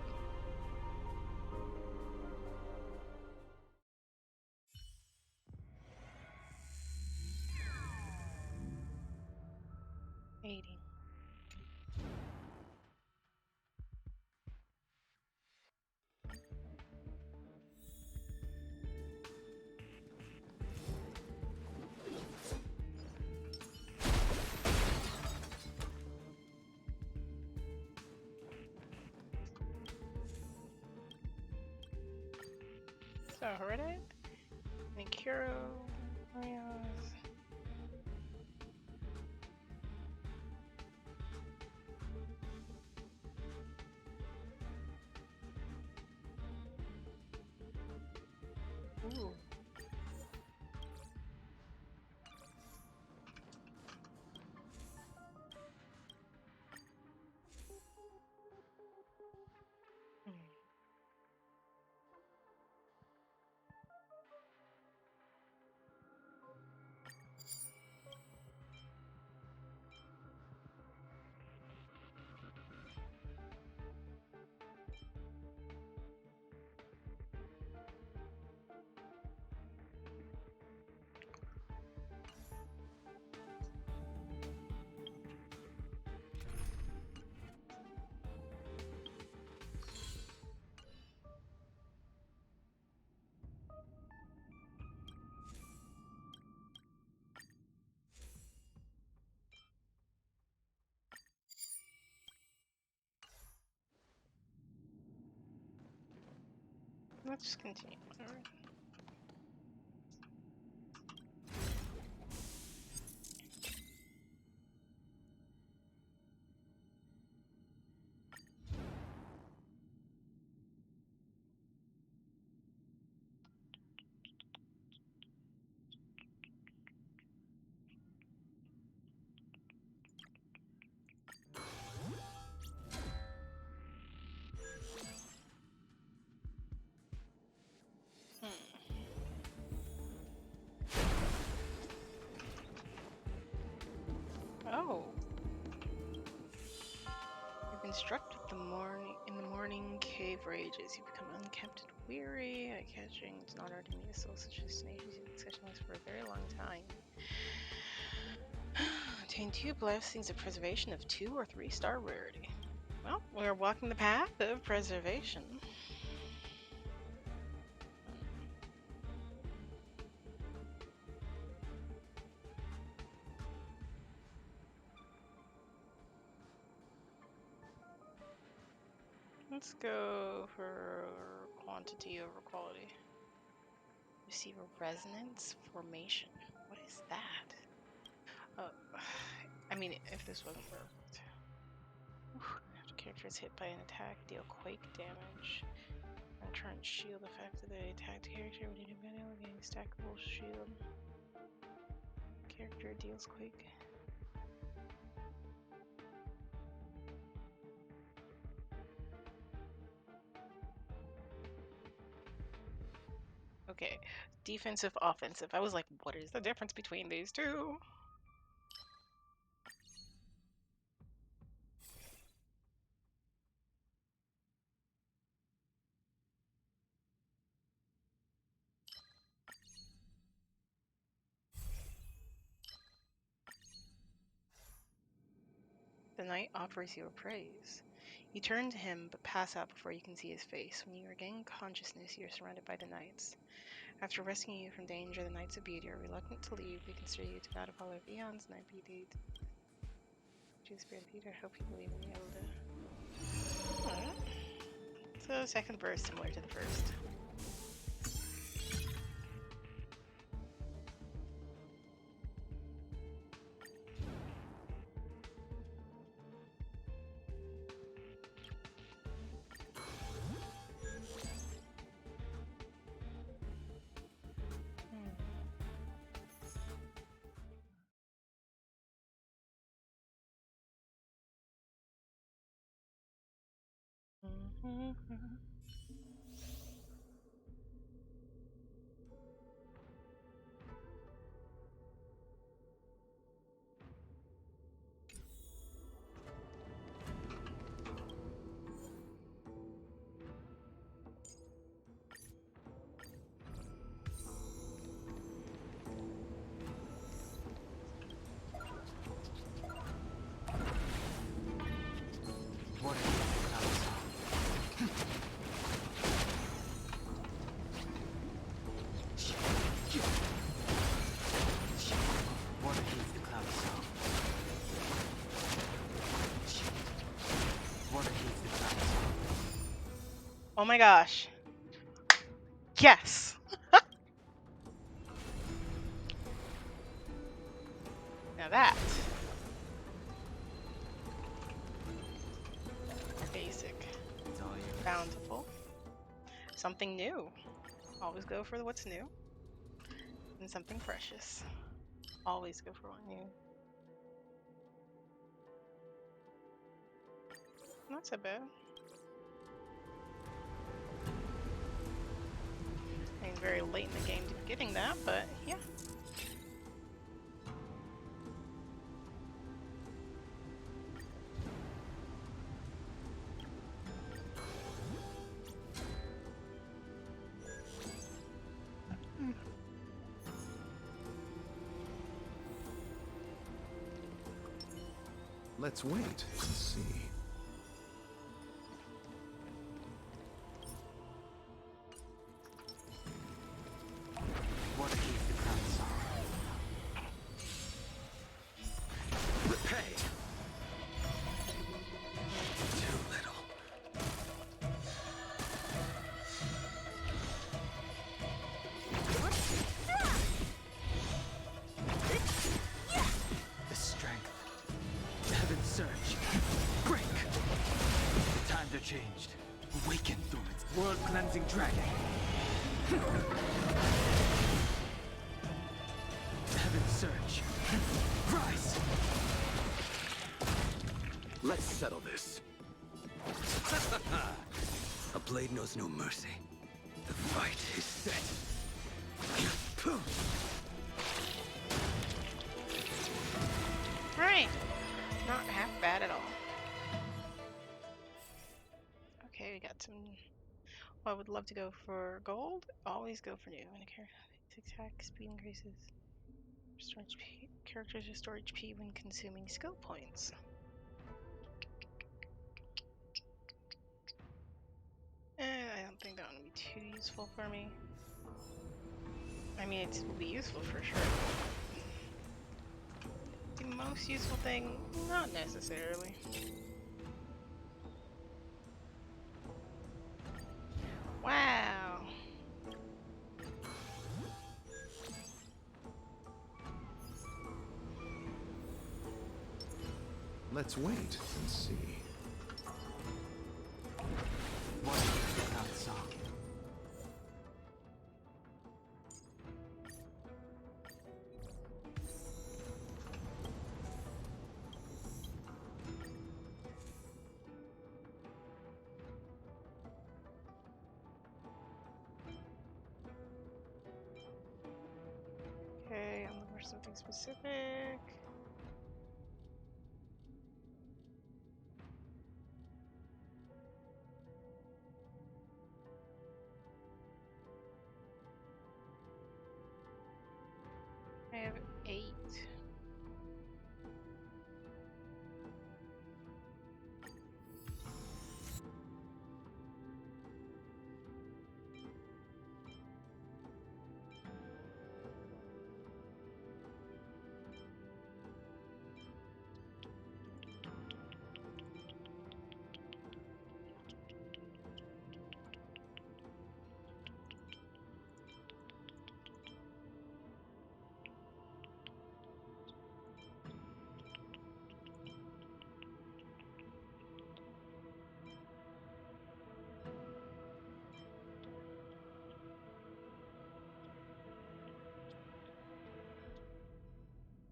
Waiting. So, Reddit? Nikiro. Ooh. Let's just continue. Alright. Oh. You've been struck with in the morning cave rages. You become unkempt and weary. Eye-catching. It's an honor to meet a soul such as tenacious. You've been specialized for a very long time. Obtain 2 blessings of preservation of 2 or 3 star rarity. Well, we're walking the path of preservation. Let's go for quantity over quality. Receive a resonance formation. What is that? Oh, I mean, if this wasn't perfect. After character is hit by an attack, deal quake damage. Return shield effect of the attacked character when you do manual gain stackable shield. Character deals quake. Okay, defensive, offensive. I was like, what is the difference between these two? The knight offers you a praise. You turn to him, but pass out before you can see his face. When you regain consciousness, you are surrounded by the knights. After rescuing you from danger, the Knights of Beauty are reluctant to leave. They consider you to God of all of eons, Knight Beauty. To the Spirit of Beauty, I hope you believe in me able to. Alright. So, second verse similar to the first. What are these clouds? What are these clouds? What are these clouds? Oh my gosh. Yes! Now that. Basic. It's all you. Bountiful. Something new. Always go for what's new. And something precious. Always go for what new. Not so bad. I mean, very late in the game to be getting that, but yeah. Let's wait and see. What are these clouds? Repay. Too little. search. Break! The times are changed. Awaken, Thorns. World-cleansing dragon. Heaven's surge. Rise! Let's settle this. A blade knows no mercy. The fight is set. Right. Not half bad at all. Okay, we got some. Well, I would love to go for gold. Always go for new. When a character's attack speed increases. Restore HP. Characters restore HP when consuming skill points. I don't think that one would be too useful for me. I mean, it will be useful for sure. The most useful thing, not necessarily. Wow. Let's wait and see. What is the cloud song? Okay, I'm looking for something specific. I have 8.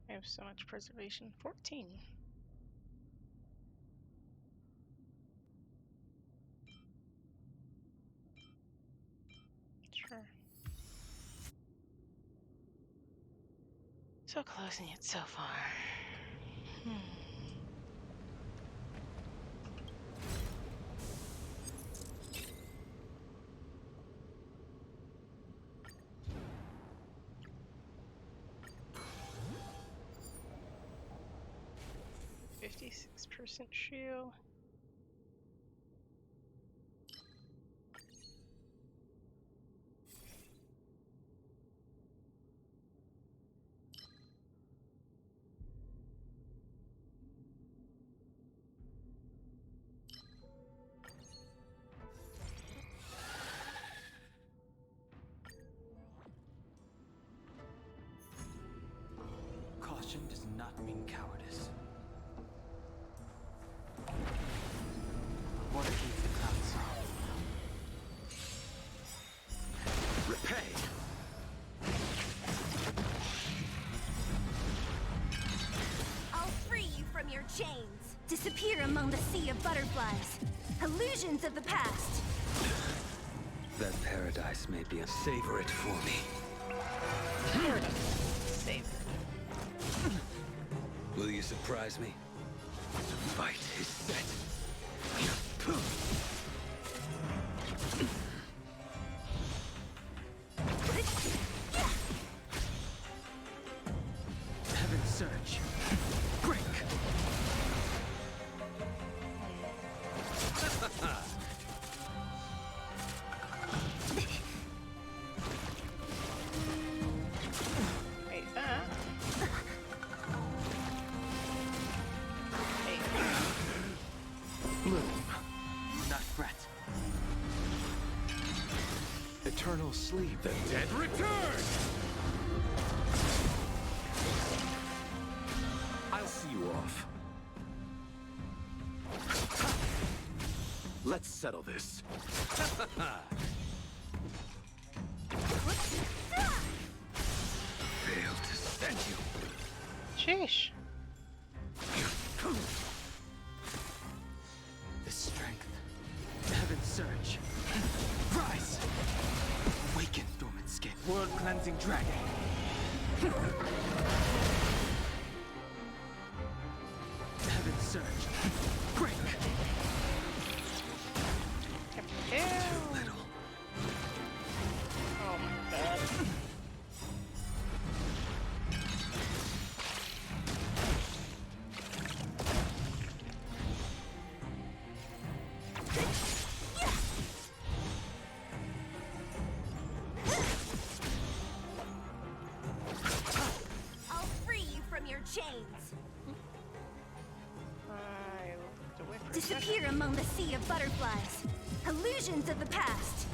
I have so much preservation. 14. Sure. So close and yet so far. Hmm. %, shield. Caution does not mean cowardice. What keeps the clouds off? Repay! I'll free you from your chains. Disappear among the sea of butterflies. Illusions of the past. That paradise may be a savor it for me. Save. Will you surprise me? The fight is set. Heaven's surge. Break! Wait, that. Hey. Bloom. Not fret. Eternal sleep. The dead return! I'll see you off. Let's settle this. Fail to stand you. Sheesh. The strength. Heaven's surge. Rise! Awaken, dormant skin. World-cleansing dragon. Heaven's surge. Break! Ew. Too little. Oh my god. I'll free you from your chains. I looked away for a second. Disappear among the sea of butterflies. Illusions of the past.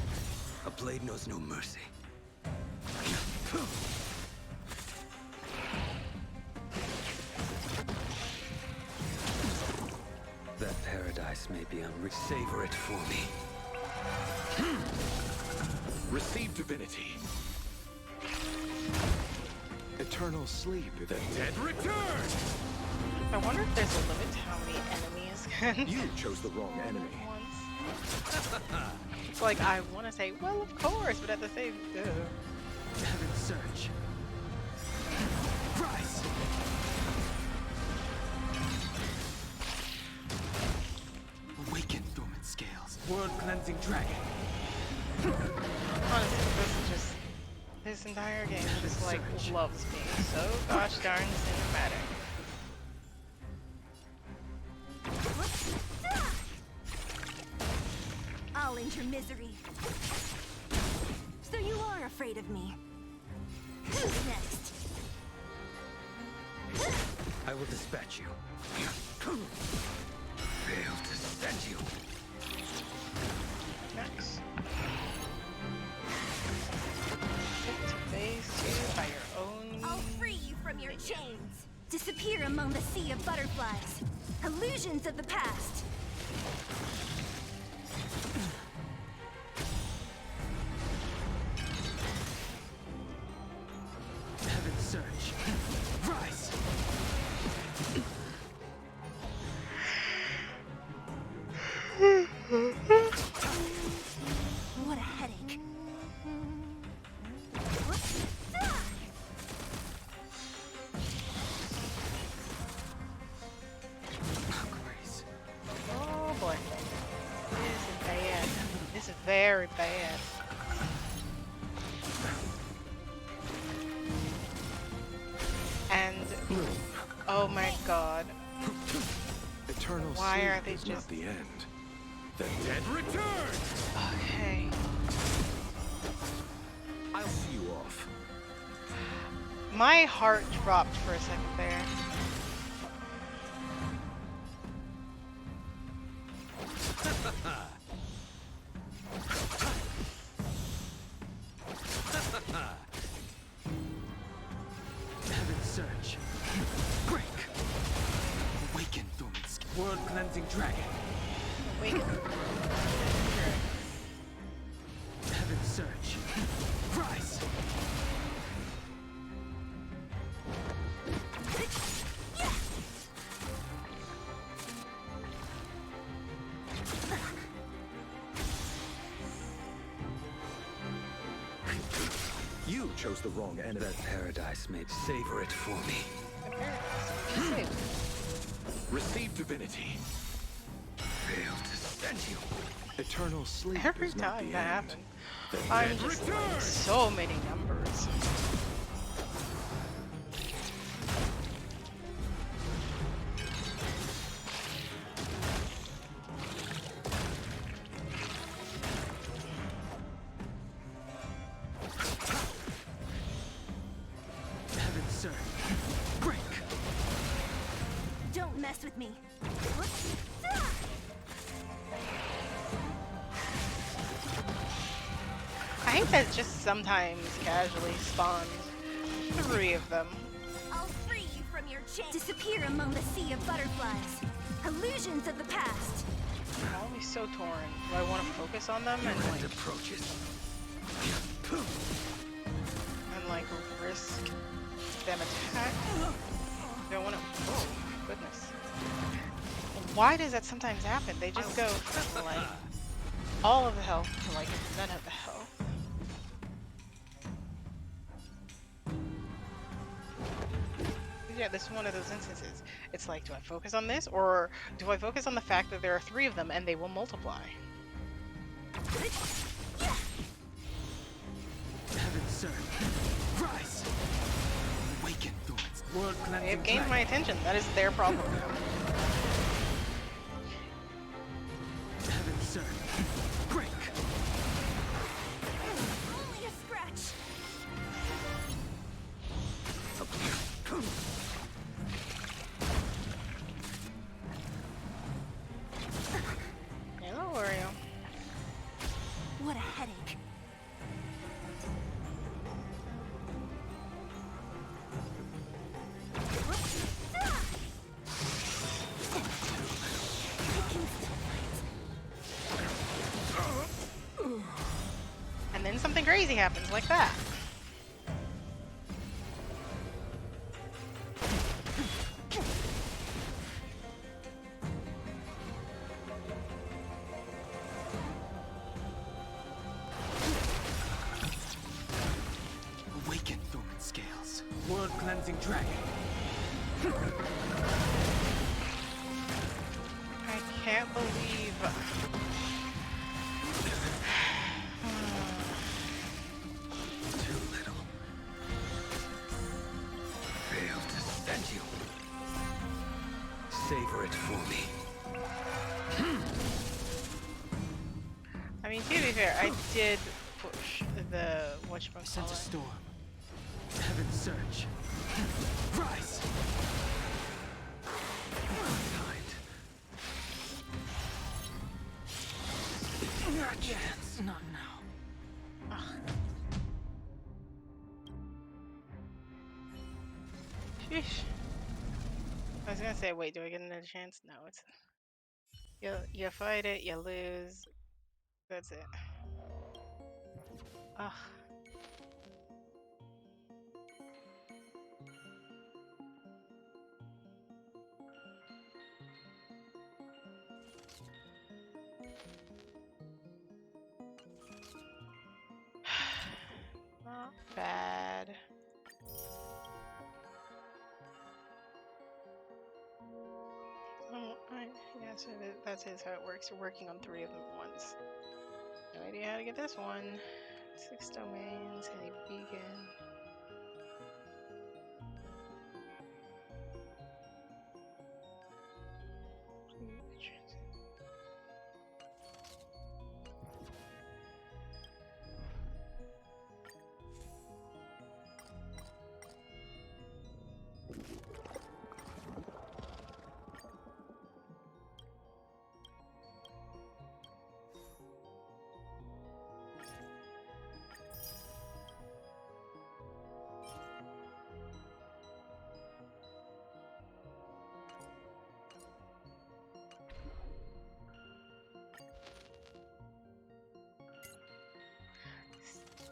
A blade knows no mercy. That paradise may be savor it for me. Receive divinity. Eternal sleep. The dead return! I wonder if there's a limit to how many enemies can You chose the wrong enemy. once. It's like I want to say, well, of course, but at the same Heaven's surge. Rise! Awaken, dormant scales. World-cleansing dragon. honestly, this entire game just like loves me so gosh darn cinematic. I'll end your misery. So you are afraid of me. Who's next? I will dispatch you. Fail to stand you. Nice. Get to phase 2 by your own. I'll free you from your chains. Disappear among the sea of butterflies. Illusions of the past. Heaven's surge. Rise! What a headache. Grace. Oh boy. This is bad. This is very bad. And oh my god. Eternal Why sleep are they is just- not the end. The dead return! Okay. I'll see you off. My heart dropped for a second there. Heaven's surge. Break! Awaken, dormant skin. World-cleansing dragon. Wait. Heaven's surge. Rise! You chose the wrong enemy. That paradise may savor it for me. Save. Receive divinity. Fail to stand you. Eternal sleep Every is not time the that end. happens, The I'm dead just return! like so many numbers. Heaven's surge. Break! Don't mess with me. I think that just sometimes casually spawns 3 of them. I'll free you from your chains. Disappear among the sea of butterflies. Illusions of the past. I'm always so torn. Do I want to focus on them and like approaches. risk them attack? Do I want to? Oh goodness! Why does that sometimes happen? They just go from, like all of the health to like none of the health. Yeah, this is one of those instances. It's like, do I focus on this, or do I focus on the fact that there are 3 of them and they will multiply? Heaven surge. Rise. Awaken thorns. World They cleansing have gained dragon. my attention. That is their problem. Heaven surge. Break. Only a scratch. Hello, Oreo. What a headache. And then something crazy happens, like that. Awaken thorn scales. World cleansing dragon. I can't believe. Too little. Failed to send you. Savor it for me. I mean, to be fair, I did push the I sense a whatchamacallit. storm. Heaven surge. Rise. Not chance. Not now. Sheesh. I was gonna say, wait, do I get another chance? No, it's you fight it, you lose. That's it. Ugh. Not bad. Yeah, so that's how it works. You're working on 3 of them at once. No idea how to get this one. 6 domains, a beacon.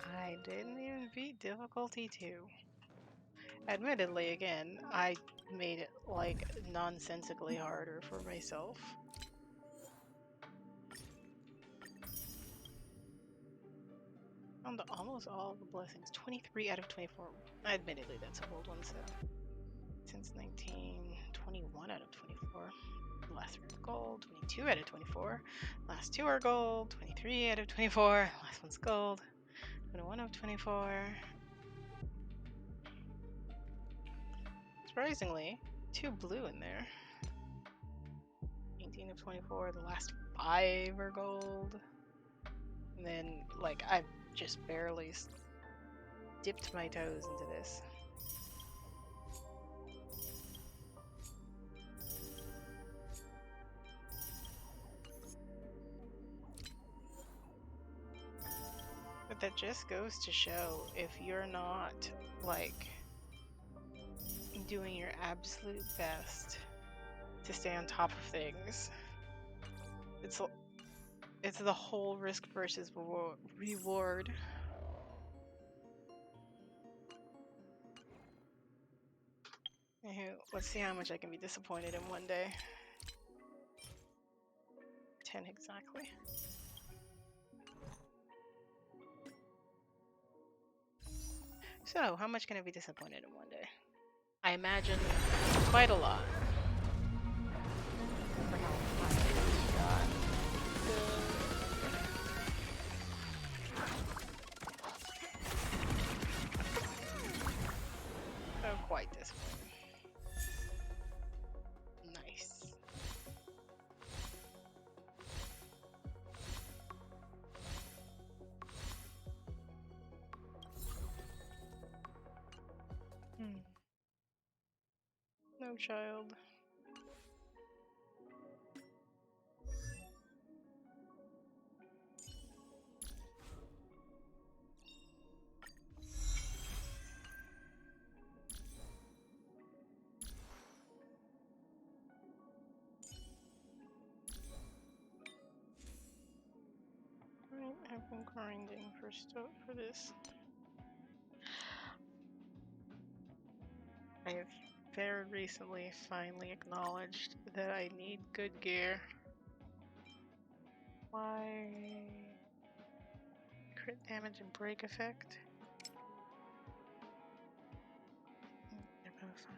I didn't even beat difficulty 2. Admittedly, again, I made it like nonsensically harder for myself. Found almost all the blessings. 23 out of 24. Admittedly, that's a old one, so. Since 19, 21 out of 24. The last 3 are gold. 22 out of 24. Last 2 are gold. 23 out of 24. Last one's gold. 21 out of 24. Surprisingly, 2 blue in there. 18 of 24. The last 5 are gold. And then, like, I've just barely dipped my toes into this. But that just goes to show, if you're not, like, doing your absolute best to stay on top of things, It's the whole risk versus reward. Anywho, let's see how much I can be disappointed in one day. 10 exactly. So, how much can I be disappointed in one day? I imagine quite a lot. For how high I got. Oh, quite disappointed. Nice. No child. Right, I've been grinding for stuff for this. I have very recently finally acknowledged that I need good gear. Why? Crit damage and break effect? They're both fine.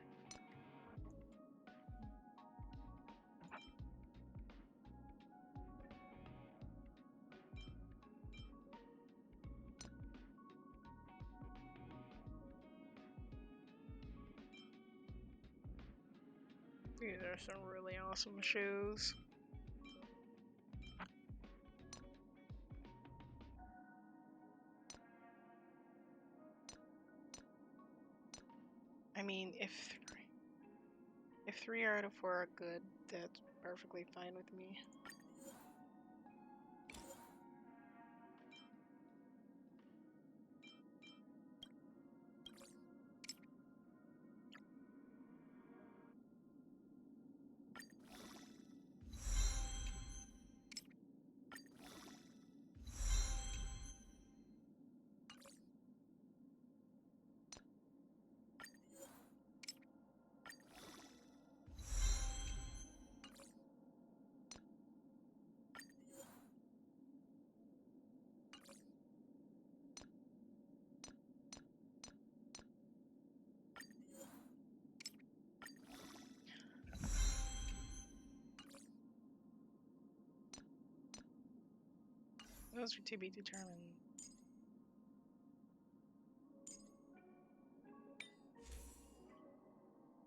These are some really awesome shoes. I mean, if 3 out of 4 are good, that's perfectly fine with me. Those are to be determined.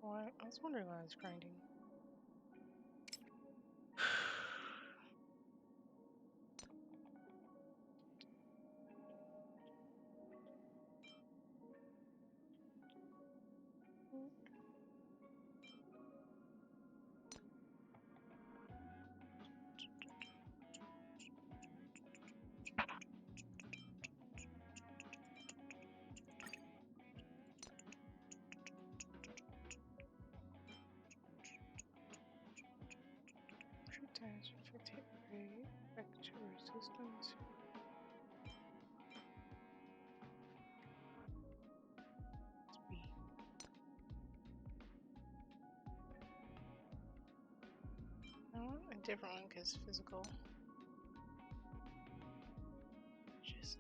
Why? I was wondering why I was grinding. Crit damage, effect hit rate, vector resistance. Speed. I want a different one because physical. Just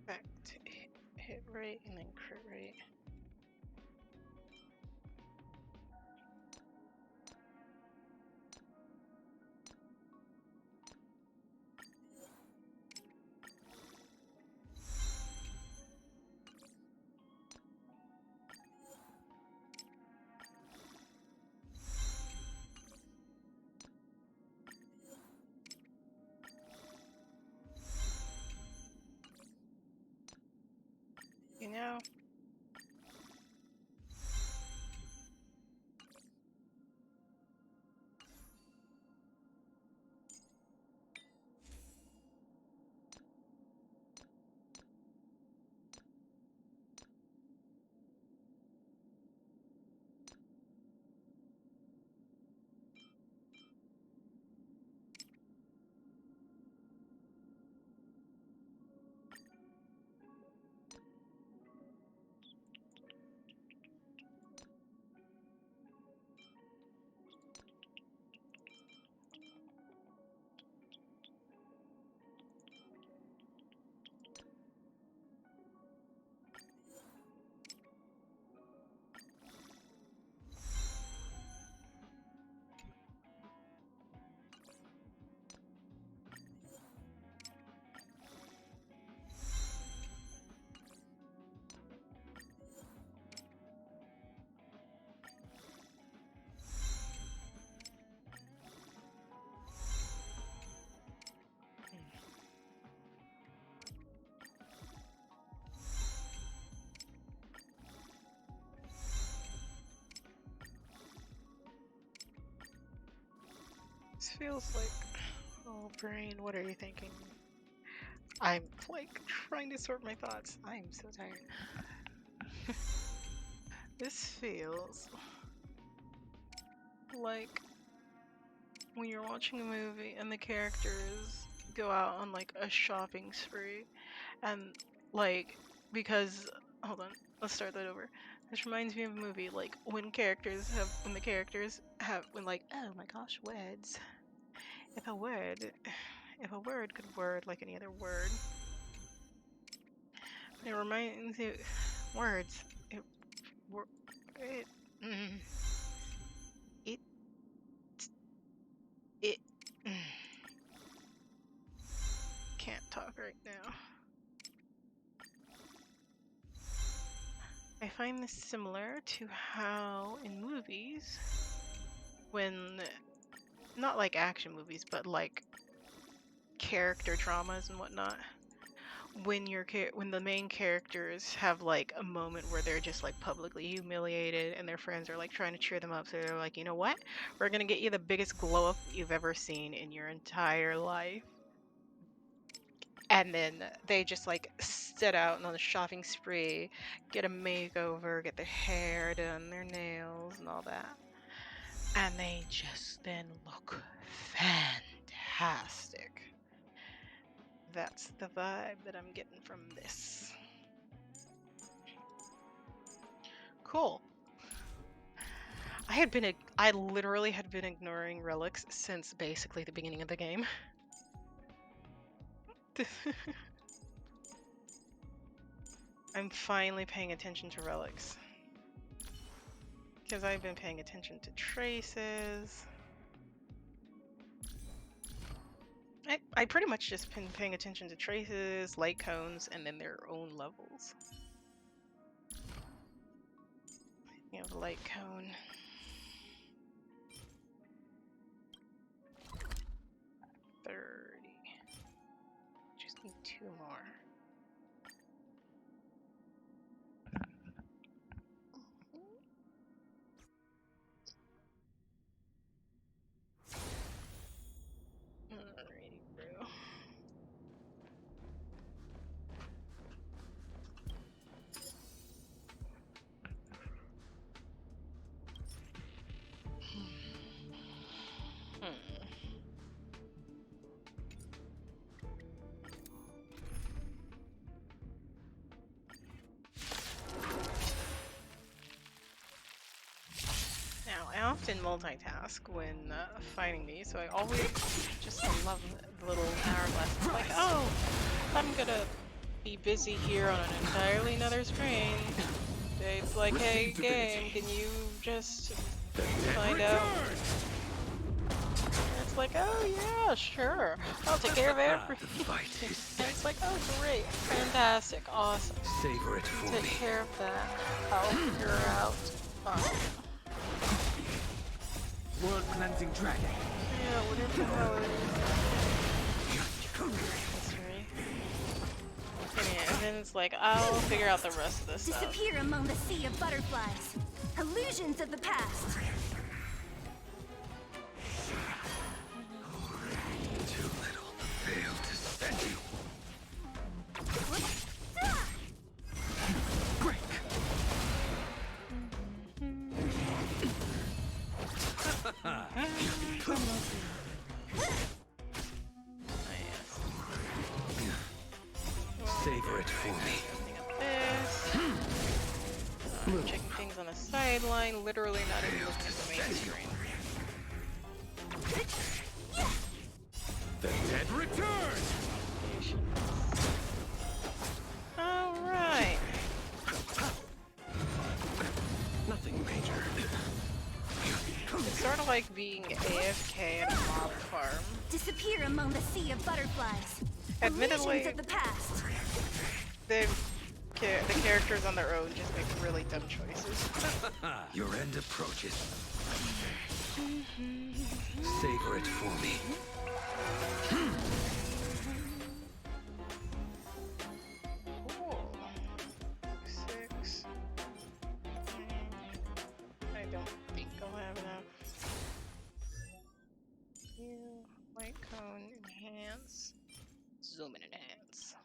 effect hit rate and then crit rate. This feels like... Oh, brain, what are you thinking? I'm, like, trying to sort my thoughts. I'm so tired. This feels... like... when you're watching a movie and the characters go out on, like, a shopping spree. And, like, because... Hold on, let's start that over. This reminds me of a movie, like, when the characters have, like, oh my gosh, words. If a word could word like any other word. It reminds you, words, it, it, mm, it, it, mm. Can't talk right now. I find this similar to how in movies, when, not like action movies, but like character dramas and whatnot, when the main characters have like a moment where they're just like publicly humiliated and their friends are like trying to cheer them up, so they're like, you know what, we're gonna get you the biggest glow up you've ever seen in your entire life. And then they just like set out on a shopping spree, get a makeover, get their hair done, their nails and all that, and they just then look fantastic. That's the vibe that I'm getting from this. Cool. I literally had been ignoring relics since basically the beginning of the game. I'm finally paying attention to relics. Because I've been paying attention to traces. I pretty much just been paying attention to traces, light cones, and then their own levels. You have a light cone. Just need 2 more. Alrighty, bro. I often multitask when fighting these, so I always just love the little hourglass. It's like, oh, I'm gonna be busy here on an entirely another screen. It's like, hey, game, can you just find out? And it's like, oh yeah, sure. I'll take care of everything. And it's like, oh great, fantastic, awesome. Savor it for Take me. care of that. I'll figure out. World cleansing dragon. Yeah, whatever the hell it is. History. Yeah, and then it's like, I'll figure out the rest of this stuff. Disappear among the sea of butterflies. Illusions of the past. Too little, fail to steady. Break. Savor it for me. Checking things on the sideline, literally not even looking at the main screen. The dead return! Alright. Nothing major. It's sort of like being AFK at a mob farm. Disappear among the sea of butterflies. Admittedly, Illusions of the past. the characters on their own just make really dumb choices. Your end approaches. Savor it for me. Cool. 6. I don't think I'll have enough. You light cone enhance. Zoom and enhance.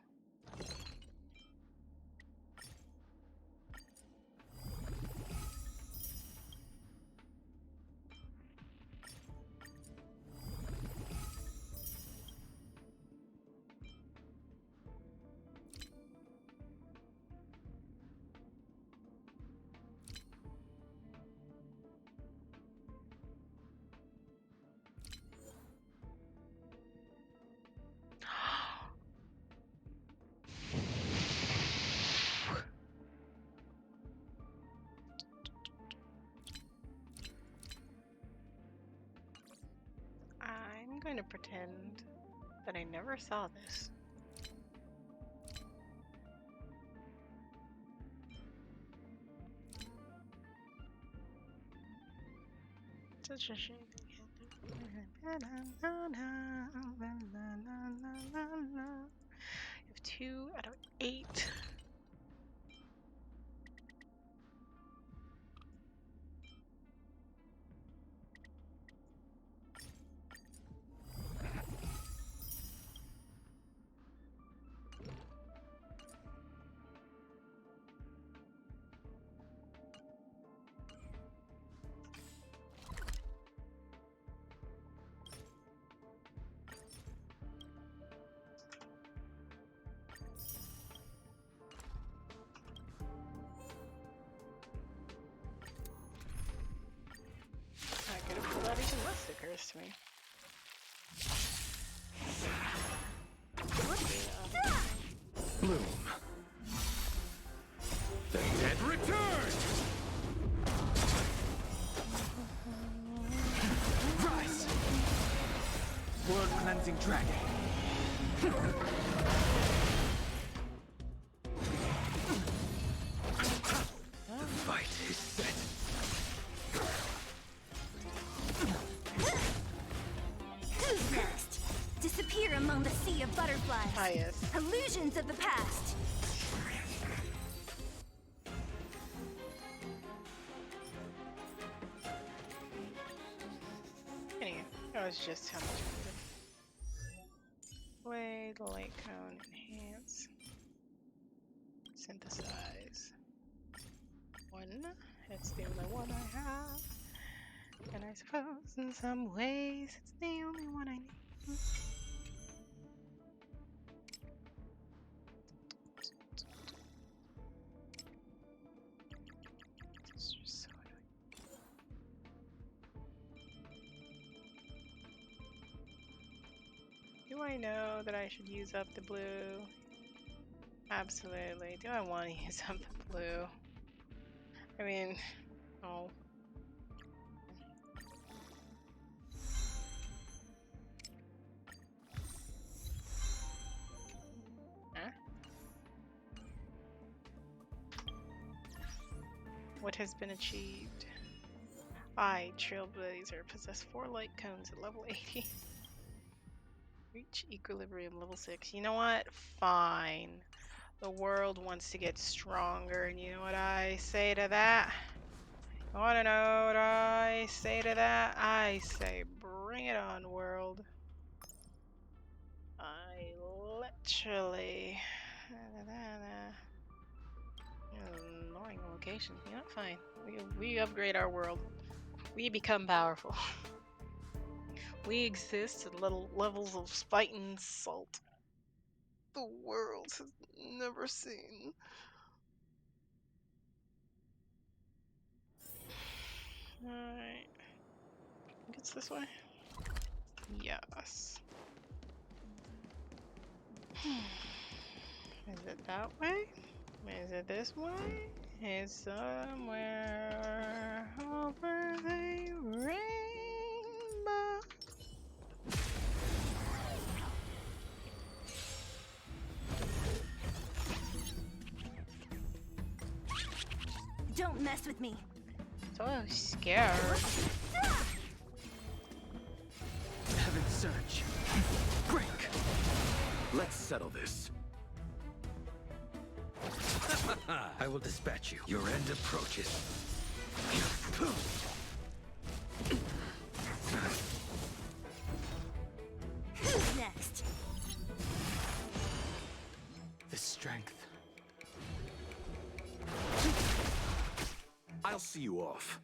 I'm going to pretend that I never saw this. Such a shame. You have 2 out of 8. I could have pulled out even less stickers to me. Bloom. The dead return! Rise! World cleansing dragon. The fight is set. Who's next? Disappear among the sea of butterflies. Ah, yes. Illusions of the past. Anyway, that was just how much I needed. Way the light cone enhance. Synthesize. 1. It's the only one I have. And I suppose in some ways it's the only one I need. It's just so annoying. Do I know that I should use up the blue? Absolutely. Do I want to use up the blue? I mean, no. Huh? What has been achieved? I, Trailblazer, possess 4 light cones at level 80. Reach equilibrium level 6. You know what? Fine. The world wants to get stronger, and you know what I say to that? You want to know what I say to that? I say, bring it on, world. I literally... Annoying location. You know what? Fine. We upgrade our world. We become powerful. We exist at little levels of spite and salt the world has never seen. Alright. I think it's this way? Yes. Is it that way? Is it this way? It's somewhere over the rainbow. Don't mess with me. So scared. Heaven surge. Break! Let's settle this. I will dispatch you. Your end approaches. see you off.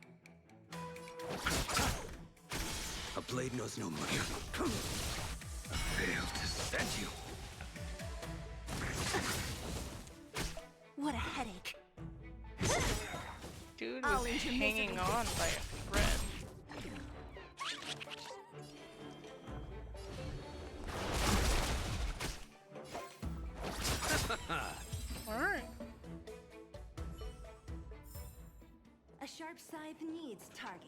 A blade knows no mercy. Failed to set you. What a headache. Dude I'll was injure hanging misery. on by a thread. Alright. A sharp scythe needs targets.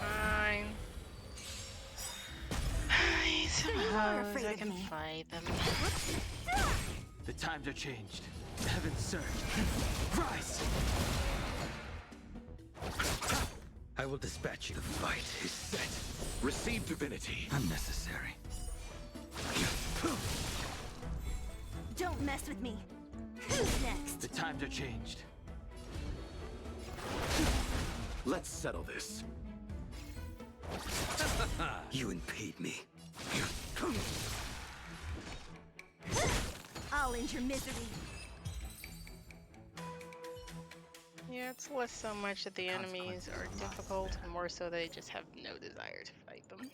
Fine. I suppose afraid I of can me. fight them. The times are changed. Heaven surge. Rise! I will dispatch you. The fight is set. Receive divinity. Unnecessary. Don't mess with me. Who's next? The times are changed. Let's settle this. You impede me. I'll end your misery. Yeah, it's less so much that the enemies are difficult, and more so they just have no desire to fight them.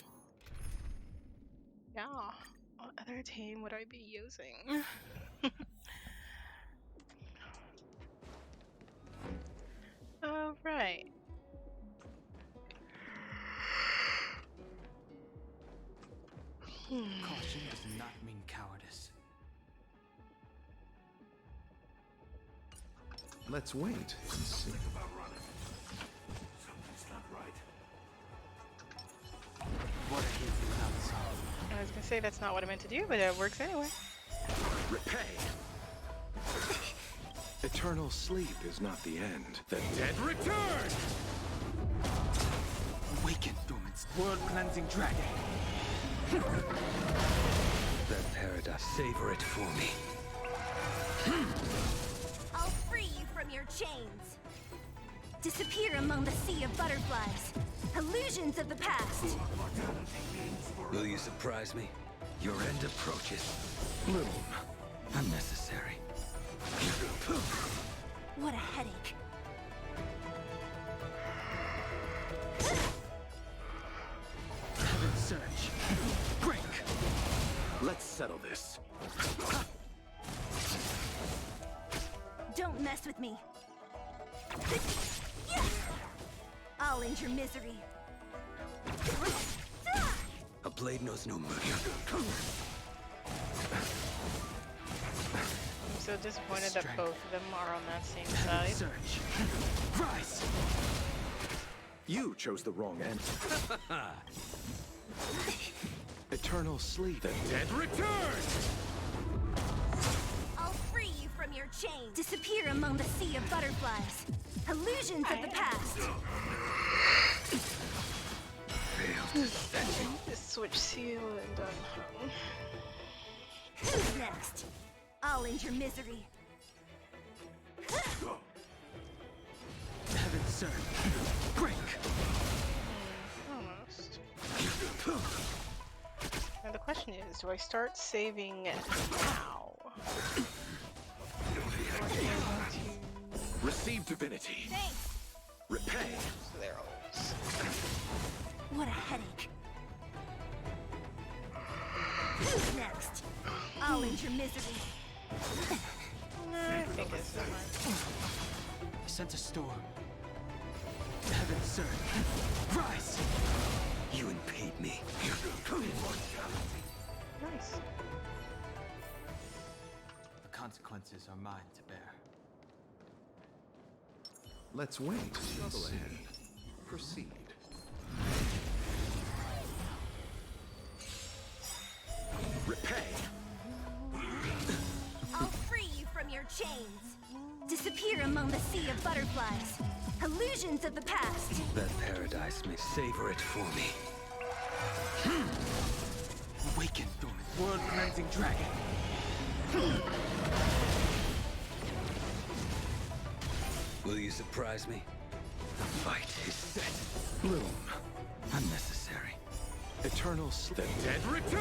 Yeah. What other team would I be using? Oh, right. Caution does not mean cowardice. Let's wait and see. About running. Something's not right. What a hateful cloud song. I was gonna say that's not what I meant to do, but it works anyway. Repay. Eternal sleep is not the end. The dead return! Awaken, dormant world-cleansing dragon. That paradise. Savor it for me. I'll free you from your chains. Disappear among the sea of butterflies. Illusions of the past. Will you surprise me? Your end approaches. Little. Unnecessary. What a headache. Heaven surge. Break! Let's settle this. Don't mess with me. I'll end your misery. A blade knows no mercy. I'm so disappointed that Strength. both of them are on that same Heaven side. surge. Rise! You chose the wrong end. Eternal sleep. The dead return! I'll free you from your chains. Disappear among the sea of butterflies. Illusions of the past. Failed to set you. Just switch seal and I'm home. Who's next? I'll end your misery. Heaven surge. Break! Almost. Now the question is, do I start saving now? Or do I want to Receive divinity. Thanks. Repay. use their ults? What a headache. Who's next? I'll end your misery. No, I think it's not mine. I sent a storm. Heaven surge. Rise! You impede me. Nice. The consequences are mine to bear. Let's wait and see. Proceed. Repay. I'll free you from your chains. Disappear among the sea of butterflies. Illusions of the past. That paradise may savor it for me. Awaken, dormant world-cleansing dragon. Will you surprise me? The fight is set. Bloom. Unnecessary. Eternal sleep. The dead return!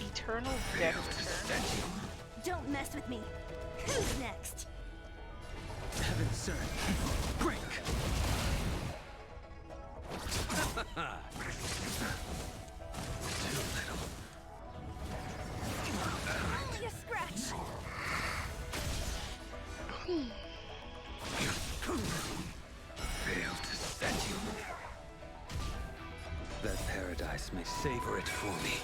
Eternal death return. Don't mess with me. Who's next? Heaven surge. Break. Too little. Only a scratch. Fail to set you. That paradise may savor it for me.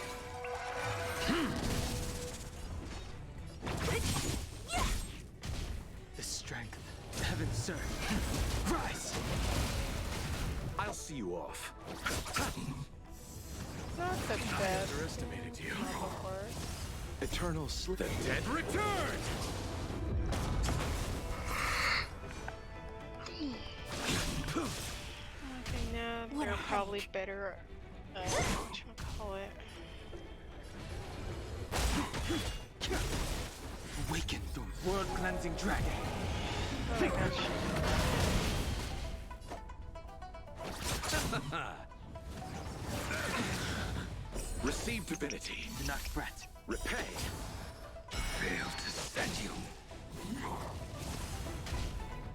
The strength. Heaven surge. Rise. I'll see you off. Not the best. Underestimated you. Normal part. Eternal sleep. The dead return! Okay, now What they're a probably better. Whatchamacallit. Awaken the world-cleansing dragon. Oh my gosh. Receive divinity. Do not fret. Repay. Fail to set you.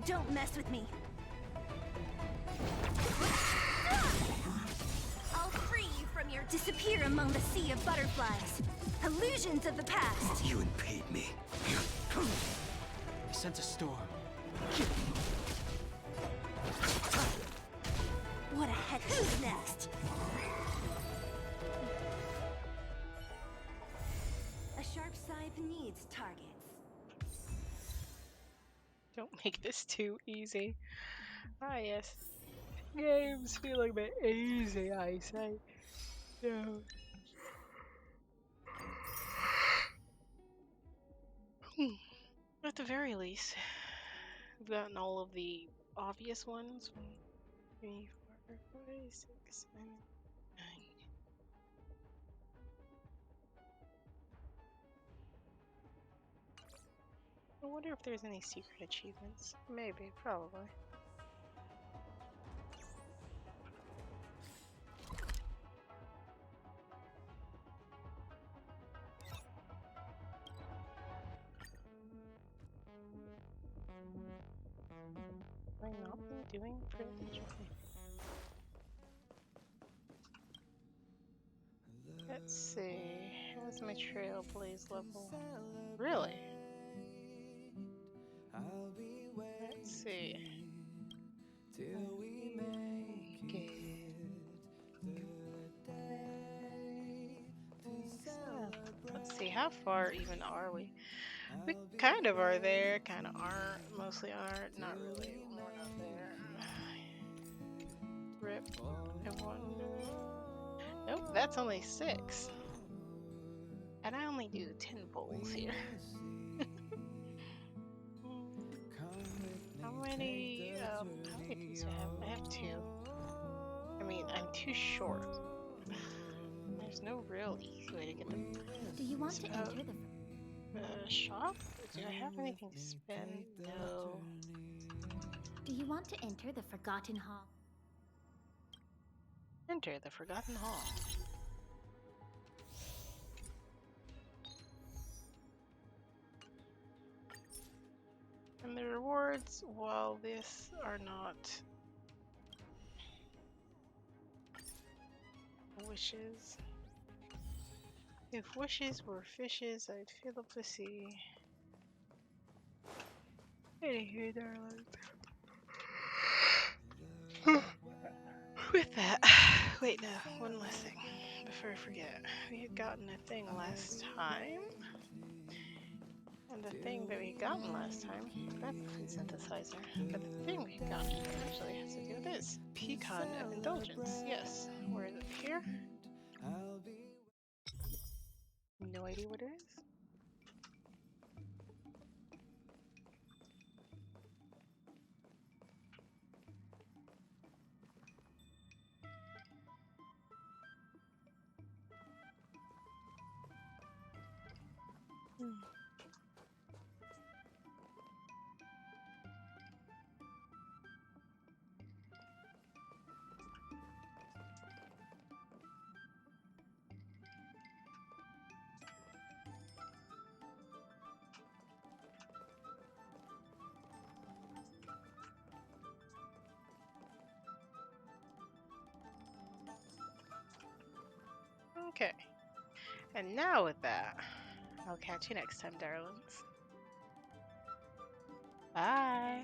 Don't mess with me. I'll free you from your disappear among the sea of butterflies. Illusions of the past. You impede me. I sense a storm. What a head. Who's next? A sharp scythe needs targets. Don't make this too easy. Ah, yes. Games feel like my easy, I say. No. At the very least, we've gotten all of the obvious ones. 1, 3, 4, 5, 6, 7, 9. I wonder if there's any secret achievements. Maybe, probably. Have I not been doing privilege? Okay. Let's see. How's my trailblaze level? Really? Let's see. Let's see, how far even are we? We kind of are there, kind of aren't, mostly aren't, not really, we're not there. Rip, I wonder. Nope, that's only 6. And I only do 10 bowls here. How many pieces do I have? I have 2. I mean, I'm too short. There's no real easy way to get them. Do you want to enter the Shop? Do I have anything to spend? No. Do you want to enter the Forgotten Hall? Enter the Forgotten Hall. And the rewards, while this are not wishes. If wishes were fishes, I'd fill up the sea. Anywho, darling. With that, wait, no, one last thing before I forget. We had gotten a thing last time. And the thing that we had gotten last time, that's the synthesizer. But the thing we had gotten actually has to do with this. Pecan of Indulgence. Yes. Where is it? Here? No idea what it is. And now with that, I'll catch you next time, darlings. Bye.